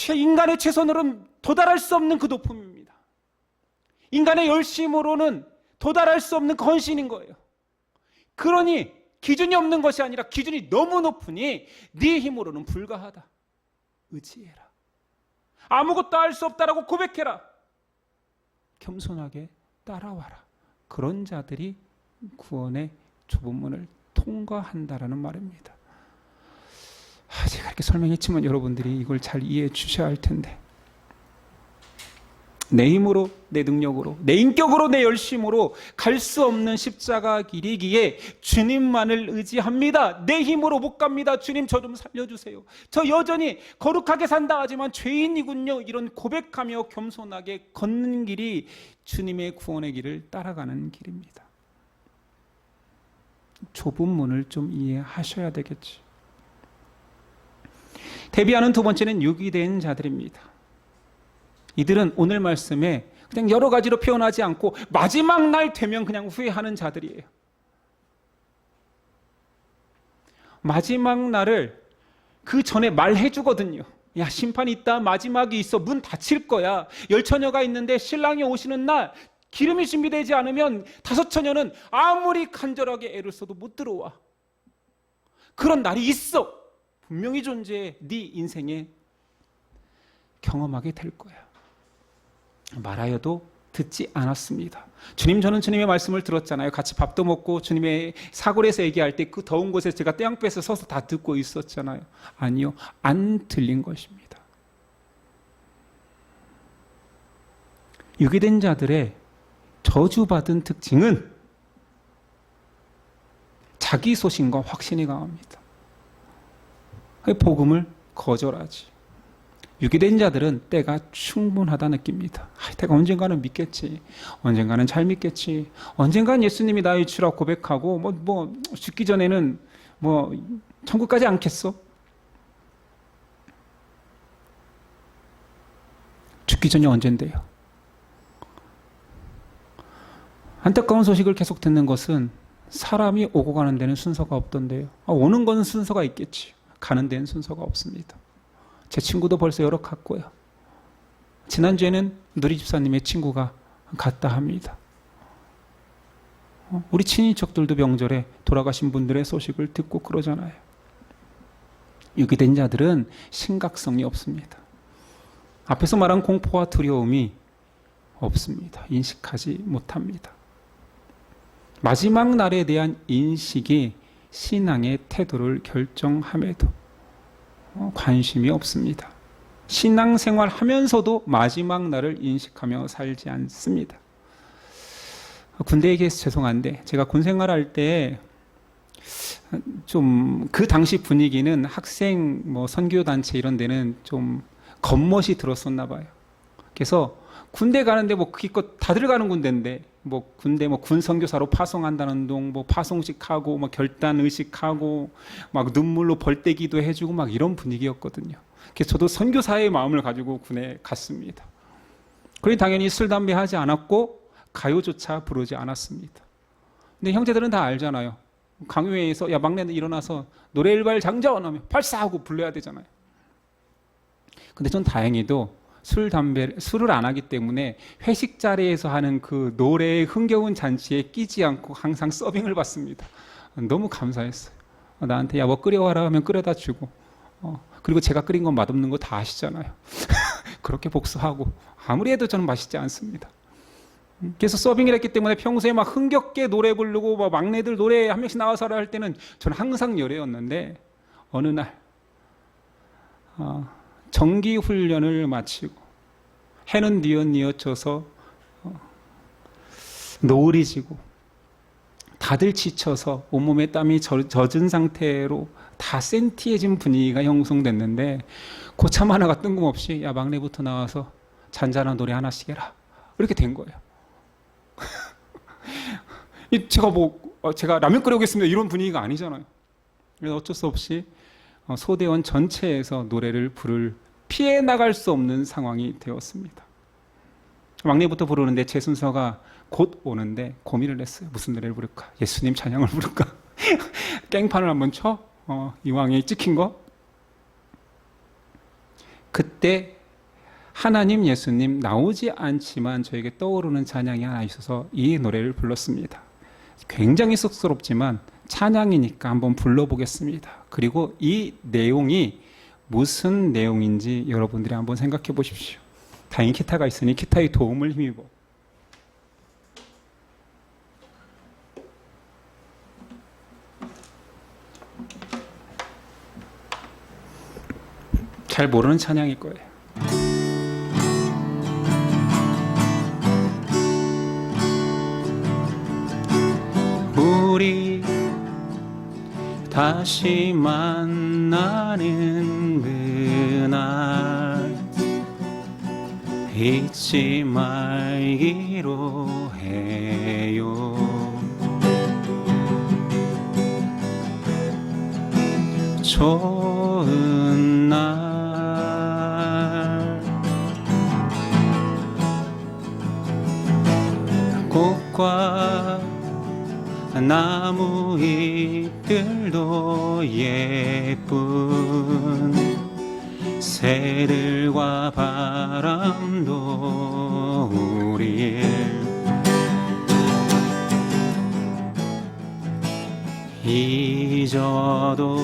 인간의 최선으로는 도달할 수 없는 그 높음입니다. 인간의 열심으로는 도달할 수 없는 그 헌신인 거예요. 그러니 기준이 없는 것이 아니라 기준이 너무 높으니 네 힘으로는 불가하다. 의지해라. 아무것도 할 수 없다라고 고백해라. 겸손하게 따라와라. 그런 자들이 구원의 좁은 문을 통과한다라는 말입니다. 제가 이렇게 설명했지만 여러분들이 이걸 잘 이해해 주셔야 할 텐데, 내 힘으로, 내 능력으로, 내 인격으로, 내 열심으로 갈 수 없는 십자가 길이기에 주님만을 의지합니다. 내 힘으로 못 갑니다. 주님 저 좀 살려주세요. 저 여전히 거룩하게 산다 하지만 죄인이군요. 이런 고백하며 겸손하게 걷는 길이 주님의 구원의 길을 따라가는 길입니다. 좁은 문을 좀 이해하셔야 되겠지. 대비하는 두 번째는 유기된 자들입니다. 이들은 오늘 말씀에 그냥 여러 가지로 표현하지 않고 마지막 날 되면 그냥 후회하는 자들이에요. 마지막 날을 그 전에 말해 주거든요. 야, 심판이 있다. 마지막이 있어. 문 닫힐 거야. 10처녀가 있는데 신랑이 오시는 날 기름이 준비되지 않으면 5처녀는 아무리 간절하게 애를 써도 못 들어와. 그런 날이 있어. 분명히 존재해. 네 인생에 경험하게 될 거야. 말하여도 듣지 않았습니다. 주님, 저는 주님의 말씀을 들었잖아요. 같이 밥도 먹고 주님의 사골에서 얘기할 때 그 더운 곳에 제가 떼양볕에 서서 다 듣고 있었잖아요. 아니요, 안 들린 것입니다. 유기된 자들의 저주받은 특징은 자기 소신과 확신이 강합니다. 복음을 거절하지. 유기된 자들은 때가 충분하다 느낍니다. 내가 언젠가는 믿겠지. 언젠가는 잘 믿겠지. 언젠가는 예수님이 나의 주라 고백하고 죽기 전에는 천국 가지 않겠어? 죽기 전이 언젠데요? 안타까운 소식을 계속 듣는 것은 사람이 오고 가는 데는 순서가 없던데요. 오는 건 순서가 있겠지. 가는 데는 순서가 없습니다. 제 친구도 벌써 여러 갔고요. 지난주에는 누리 집사님의 친구가 갔다 합니다. 우리 친인척들도 명절에 돌아가신 분들의 소식을 듣고 그러잖아요. 유기된 자들은 심각성이 없습니다. 앞에서 말한 공포와 두려움이 없습니다. 인식하지 못합니다. 마지막 날에 대한 인식이 신앙의 태도를 결정함에도 관심이 없습니다. 신앙생활 하면서도 마지막 날을 인식하며 살지 않습니다. 군대 얘기해서 죄송한데 제가 군 생활할 때 좀 그 당시 분위기는 학생 선교단체 이런 데는 좀 겉멋이 들었었나 봐요. 그래서 군대 가는데 기껏 다들 가는 군대인데 뭐 군대 뭐 군 선교사로 파송한다는 동, 뭐 파송식하고 뭐 결단 의식하고 막 눈물로 벌떼기도 해주고 막 이런 분위기였거든요. 그래서 저도 선교사의 마음을 가지고 군에 갔습니다. 그러니 당연히 술 담배 하지 않았고 가요조차 부르지 않았습니다. 근데 형제들은 다 알잖아요. 강요회에서 야 막내는 일어나서 노래일발 장전 하면 발사하고 불러야 되잖아요. 근데 전 다행히도 술을 안 하기 때문에 회식 자리에서 하는 그 노래의 흥겨운 잔치에 끼지 않고 항상 서빙을 받습니다. 너무 감사했어요. 나한테 야 뭐 끓여와라 하면 끓여다 주고, 그리고 제가 끓인 건 맛없는 거 다 아시잖아요. 그렇게 복수하고 아무리 해도 저는 맛있지 않습니다. 그래서 서빙을 했기 때문에 평소에 막 흥겹게 노래 부르고 막 막내들 노래 한 명씩 나와서 하라 할 때는 저는 항상 열애였는데, 어느 날 정기 훈련을 마치고 해는 뉘엿뉘엿져서 노을이 지고 다들 지쳐서 온몸에 땀이 젖은 상태로 다 센티해진 분위기가 형성됐는데, 고참 하나가 뜬금없이 야 막내부터 나와서 잔잔한 노래 하나씩 해라, 이렇게 된 거예요. 제가 라면 끓여오겠습니다 이런 분위기가 아니잖아요. 그래서 어쩔 수 없이 소대원 전체에서 노래를 피해 나갈 수 없는 상황이 되었습니다. 막내부터 부르는데 제 순서가 곧 오는데 고민을 했어요. 무슨 노래를 부를까? 예수님 찬양을 부를까? 깽판을 한번 쳐? 이왕에 찍힌 거? 그때 하나님 예수님 나오지 않지만 저에게 떠오르는 찬양이 하나 있어서 이 노래를 불렀습니다. 굉장히 쑥스럽지만 찬양이니까 한번 불러보겠습니다. 그리고 이 내용이 무슨 내용인지 여러분들이 한번 생각해 보십시오. 다행히 기타가 있으니 기타의 도움을 힘입어. 잘 모르는 찬양일 거예요. 우리 다시 만나는 그날 잊지 말기로 해요. 좋은 날 꽃과 나무 잎들도 예쁜 새들과 바람도 우릴 잊어도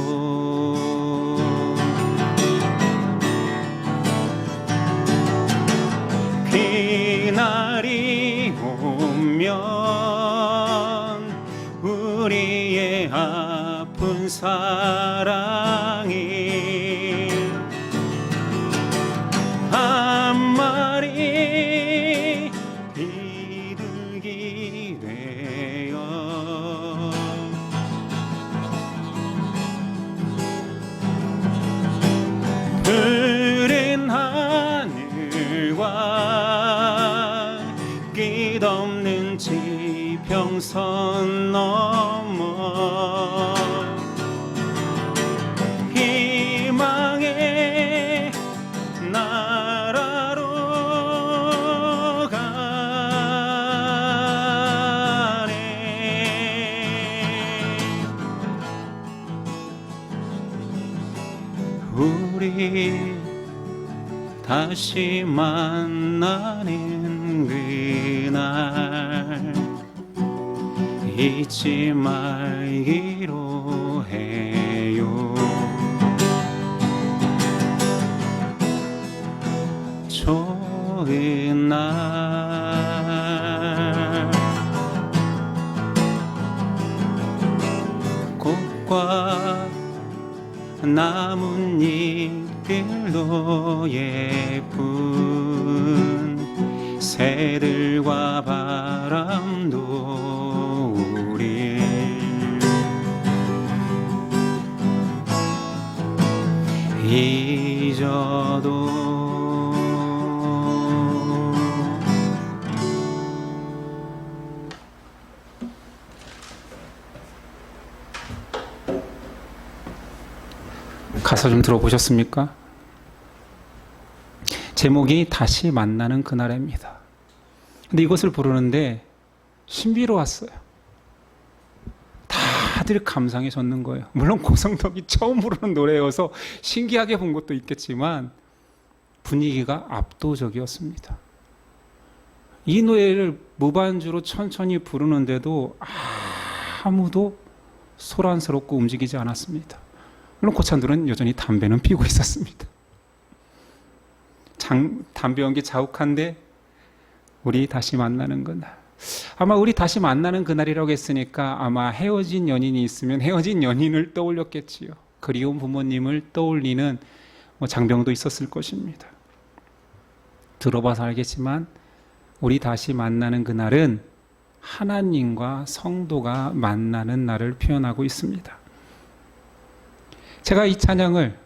그날이 오면 우리의 아픈 사랑이 한 마리 비둘기 되어 푸른 하늘과 끝없는 지평선 넘어 희망의 나라로 가네. 우리 다시 만나는 그날 잊지 말기로 해요. 좋은 날 꽃과 나뭇잎들도 예쁜 새들과 바람도 우릴 잊어도 가사 좀 들어보셨습니까? 제목이 다시 만나는 그날입니다. 근데 이것을 부르는데 신비로웠어요. 다들 감상에 젖는 거예요. 물론 고성덕이 처음 부르는 노래여서 신기하게 본 것도 있겠지만 분위기가 압도적이었습니다. 이 노래를 무반주로 천천히 부르는데도 아무도 소란스럽고 움직이지 않았습니다. 물론 고찬들은 여전히 담배는 피우고 있었습니다. 담배 연기 자욱한데 우리 다시 만나는 그날. 아마 우리 다시 만나는 그날이라고 했으니까 아마 헤어진 연인이 있으면 헤어진 연인을 떠올렸겠지요. 그리운 부모님을 떠올리는 장병도 있었을 것입니다. 들어봐서 알겠지만 우리 다시 만나는 그날은 하나님과 성도가 만나는 날을 표현하고 있습니다. 제가 이 찬양을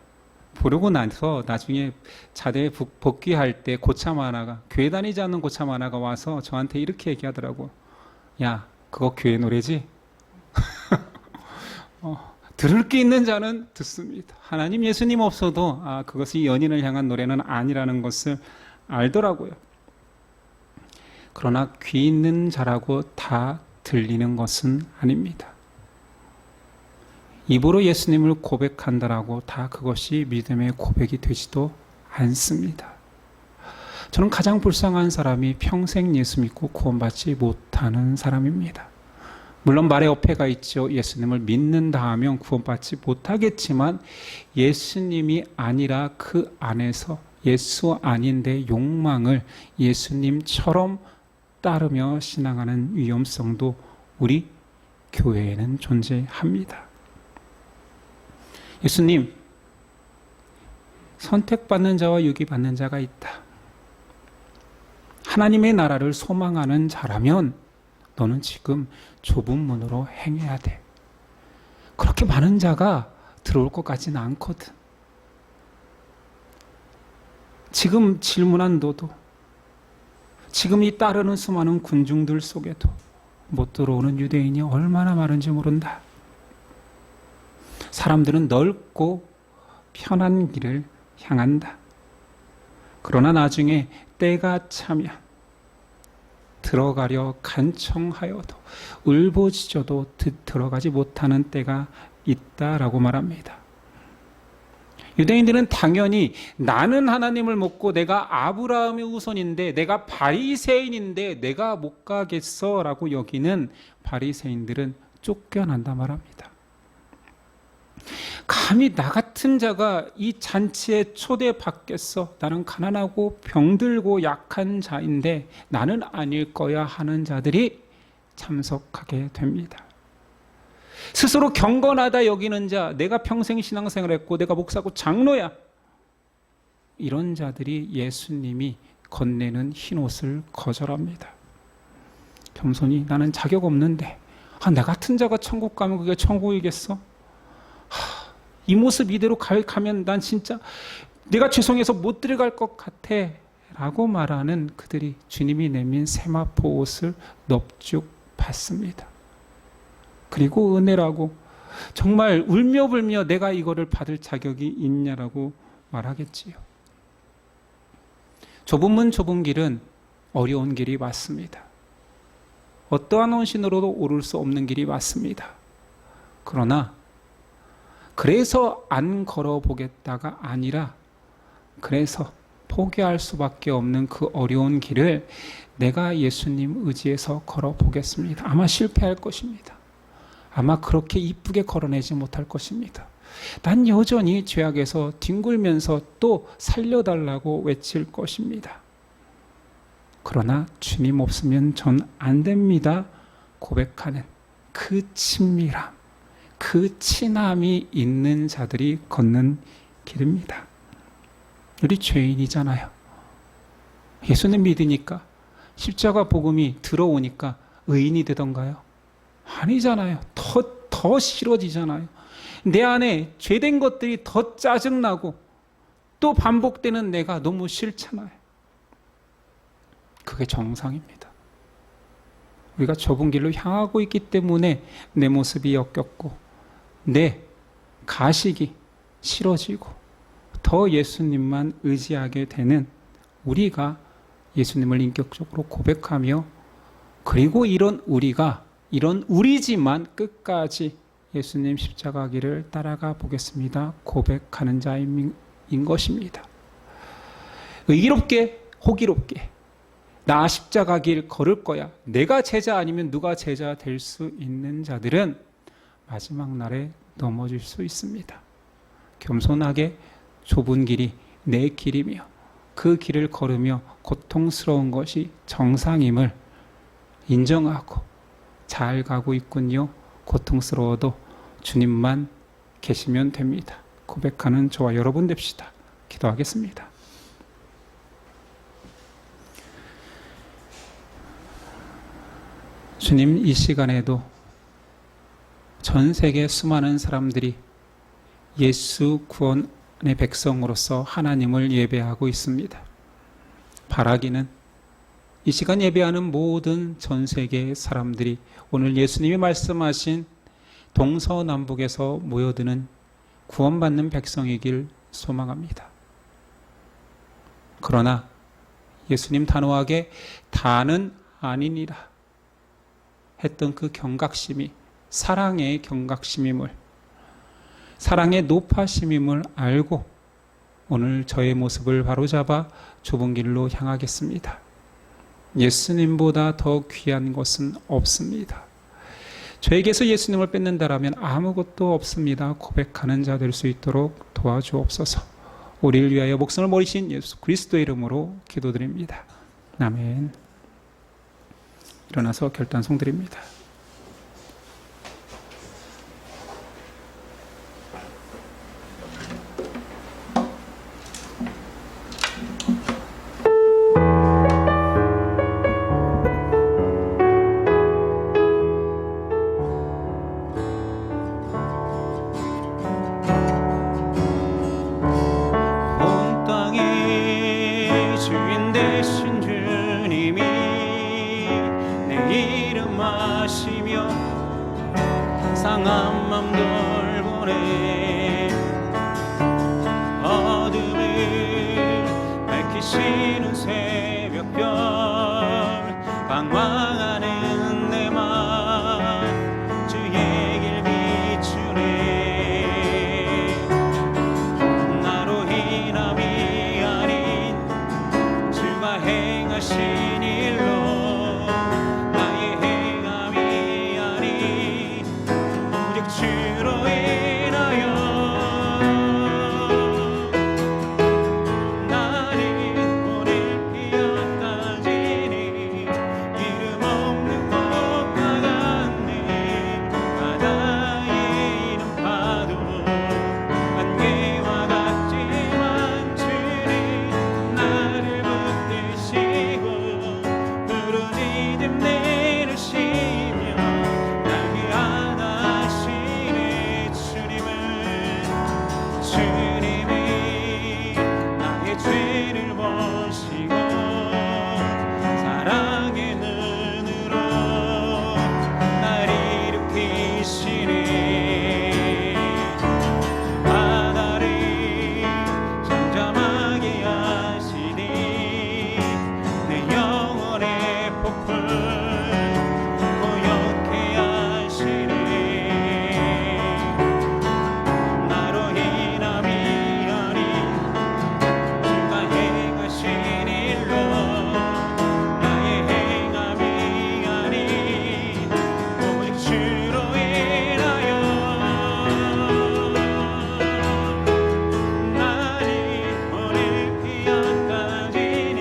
부르고 나서 나중에 자대에 복귀할 때 고참 하나가, 교회 다니지 않는 고참 하나가 와서 저한테 이렇게 얘기하더라고. 야, 그거 교회 노래지? 들을 게 있는 자는 듣습니다. 하나님 예수님 없어도 그것이 연인을 향한 노래는 아니라는 것을 알더라고요. 그러나 귀 있는 자라고 다 들리는 것은 아닙니다. 입으로 예수님을 고백한다라고 다 그것이 믿음의 고백이 되지도 않습니다. 저는 가장 불쌍한 사람이 평생 예수 믿고 구원받지 못하는 사람입니다. 물론 말에 어폐가 있죠. 예수님을 믿는다 하면 구원받지 못하겠지만 예수님이 아니라 그 안에서 예수 아닌 내 욕망을 예수님처럼 따르며 신앙하는 위험성도 우리 교회에는 존재합니다. 예수님, 선택받는 자와 유기받는 자가 있다. 하나님의 나라를 소망하는 자라면 너는 지금 좁은 문으로 행해야 돼. 그렇게 많은 자가 들어올 것 같지는 않거든. 지금 질문한 너도, 지금 이 따르는 수많은 군중들 속에도 못 들어오는 유대인이 얼마나 많은지 모른다. 사람들은 넓고 편한 길을 향한다. 그러나 나중에 때가 차면 들어가려 간청하여도 울부짖어도 들어가지 못하는 때가 있다라고 말합니다. 유대인들은 당연히 나는 하나님을 믿고 내가 아브라함의 후손인데 내가 바리새인인데 내가 못 가겠어라고 여기는 바리새인들은 쫓겨난다 말합니다. 감히 나 같은 자가 이 잔치에 초대받겠어? 나는 가난하고 병들고 약한 자인데 나는 아닐 거야 하는 자들이 참석하게 됩니다. 스스로 경건하다 여기는 자, 내가 평생 신앙생활했고 내가 목사고 장로야, 이런 자들이 예수님이 건네는 흰옷을 거절합니다. 겸손히 나는 자격 없는데 나 같은 자가 천국 가면 그게 천국이겠어? 이 모습 이대로 가면 난 진짜 내가 죄송해서 못 들어갈 것 같아 라고 말하는 그들이 주님이 내민 세마포 옷을 넙죽 받습니다. 그리고 은혜라고 정말 울며불며 내가 이거를 받을 자격이 있냐라고 말하겠지요. 좁은 문 좁은 길은 어려운 길이 맞습니다. 어떠한 헌신으로도 오를 수 없는 길이 맞습니다. 그러나 그래서 안 걸어보겠다가 아니라 그래서 포기할 수밖에 없는 그 어려운 길을 내가 예수님 의지해서 걸어보겠습니다. 아마 실패할 것입니다. 아마 그렇게 이쁘게 걸어내지 못할 것입니다. 난 여전히 죄악에서 뒹굴면서 또 살려달라고 외칠 것입니다. 그러나 주님 없으면 전 안 됩니다. 고백하는 그 친밀함, 그 친함이 있는 자들이 걷는 길입니다. 우리 죄인이잖아요. 예수님 믿으니까 십자가 복음이 들어오니까 의인이 되던가요? 아니잖아요. 더 싫어지잖아요. 내 안에 죄된 것들이 더 짜증나고 또 반복되는 내가 너무 싫잖아요. 그게 정상입니다. 우리가 좁은 길로 향하고 있기 때문에 내 모습이 역겹고 내 가식이 싫어지고 더 예수님만 의지하게 되는 우리가 예수님을 인격적으로 고백하며, 그리고 이런 우리지만 끝까지 예수님 십자가 길을 따라가 보겠습니다 고백하는 자인 것입니다. 의롭게 호기롭게 나 십자가 길 걸을 거야, 내가 제자 아니면 누가 제자 될 수 있는 자들은 마지막 날에 넘어질 수 있습니다. 겸손하게 좁은 길이 내 길이며 그 길을 걸으며 고통스러운 것이 정상임을 인정하고 잘 가고 있군요, 고통스러워도 주님만 계시면 됩니다 고백하는 저와 여러분 됩시다. 기도하겠습니다. 주님, 이 시간에도 전 세계 수많은 사람들이 예수 구원의 백성으로서 하나님을 예배하고 있습니다. 바라기는 이 시간 예배하는 모든 전 세계의 사람들이 오늘 예수님이 말씀하신 동서남북에서 모여드는 구원받는 백성이길 소망합니다. 그러나 예수님 단호하게 다는 아니니라 했던 그 경각심이 사랑의 경각심임을, 사랑의 높아심임을 알고 오늘 저의 모습을 바로잡아 좁은 길로 향하겠습니다. 예수님보다 더 귀한 것은 없습니다. 저에게서 예수님을 뺏는다라면 아무것도 없습니다 고백하는 자 될 수 있도록 도와주옵소서. 우리를 위하여 목숨을 버리신 예수 그리스도의 이름으로 기도드립니다. 아멘. 일어나서 결단송 드립니다. 온 땅의 주인 되신 주님이 내 이름 아시며 상한 맘 돌보네. 어둠을 밝히시는 새벽별 방황하는 내 맘 주의 길 비추네. 나로 인함이 아닌 주가 행하신 일로 나의 행함이 아닌 오직 주로 인하여 나를 오늘 피었다지니 이름 없는 꽃과 같네. 바다의 이름 파도 안개와 같지만 주님 나를 붙드시고 푸른 이름 내리시며 나를 안아시네. 주님이 나의 죄를 보시고 사랑의 눈으로 날 일으키시네. 바다를 잠잠하게 하시니 내 영혼의 폭풍 고요케 하시네. 나로 인함이 아닌 주가 행하신 일로 나의 행함이 아닌 오직 주로 인하여 나를 오늘 피었다지니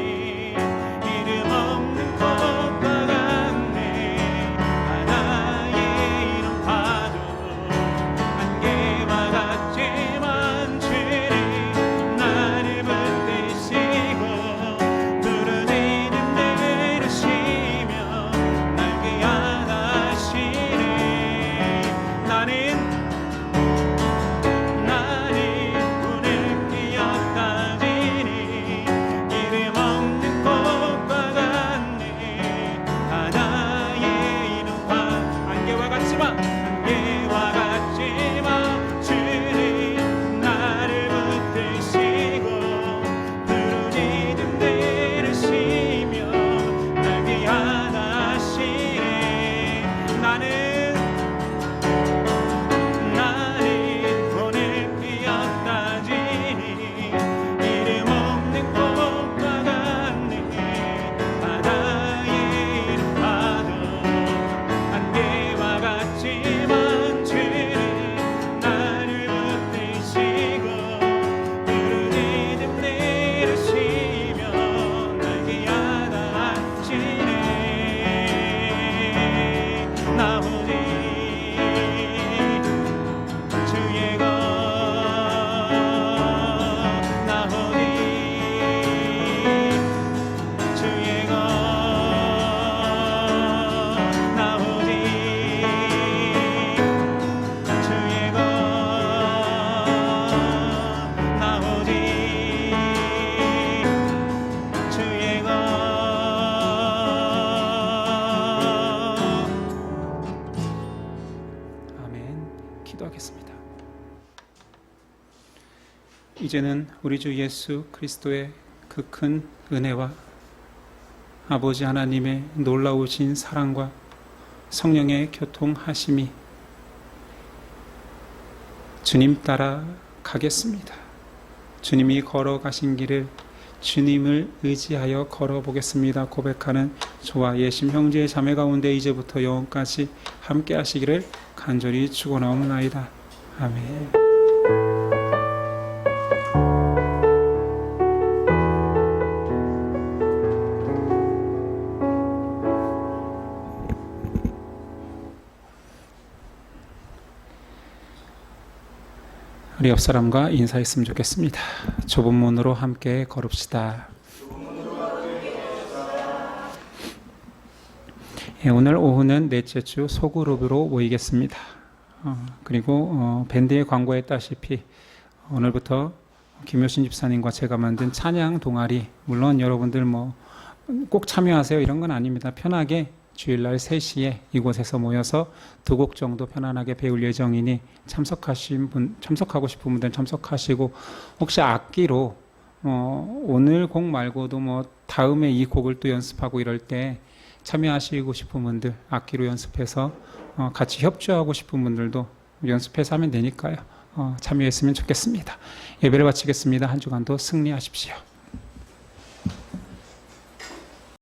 이름 없는 꽃과 같네. 이제는 우리 주 예수 그리스도의 그 큰 은혜와 아버지 하나님의 놀라우신 사랑과 성령의 교통하심이 주님 따라 가겠습니다. 주님이 걸어가신 길을 주님을 의지하여 걸어보겠습니다 고백하는 저와 예심 형제 자매 가운데 이제부터 영원까지 함께 하시기를 간절히 축원하옵나이다. 아멘. 우리 옆 사람과 인사했으면 좋겠습니다. 좁은 문으로 함께 걸읍시다. 오늘 오후는 넷째 주 소그룹으로 모이겠습니다. 그리고 밴드의 광고했다시피 오늘부터 김효신 집사님과 제가 만든 찬양 동아리, 물론 여러분들 꼭 참여하세요 이런 건 아닙니다. 편하게 주일날 3시에 이곳에서 모여서 2곡 정도 편안하게 배울 예정이니 참석하고 싶은 분들은 참석하시고, 혹시 악기로 오늘 곡 말고도 다음에 이 곡을 또 연습하고 이럴 때 참여하시고 싶은 분들, 악기로 연습해서 같이 협조하고 싶은 분들도 연습해서 하면 되니까요. 참여했으면 좋겠습니다. 예배를 마치겠습니다. 한 주간도 승리하십시오.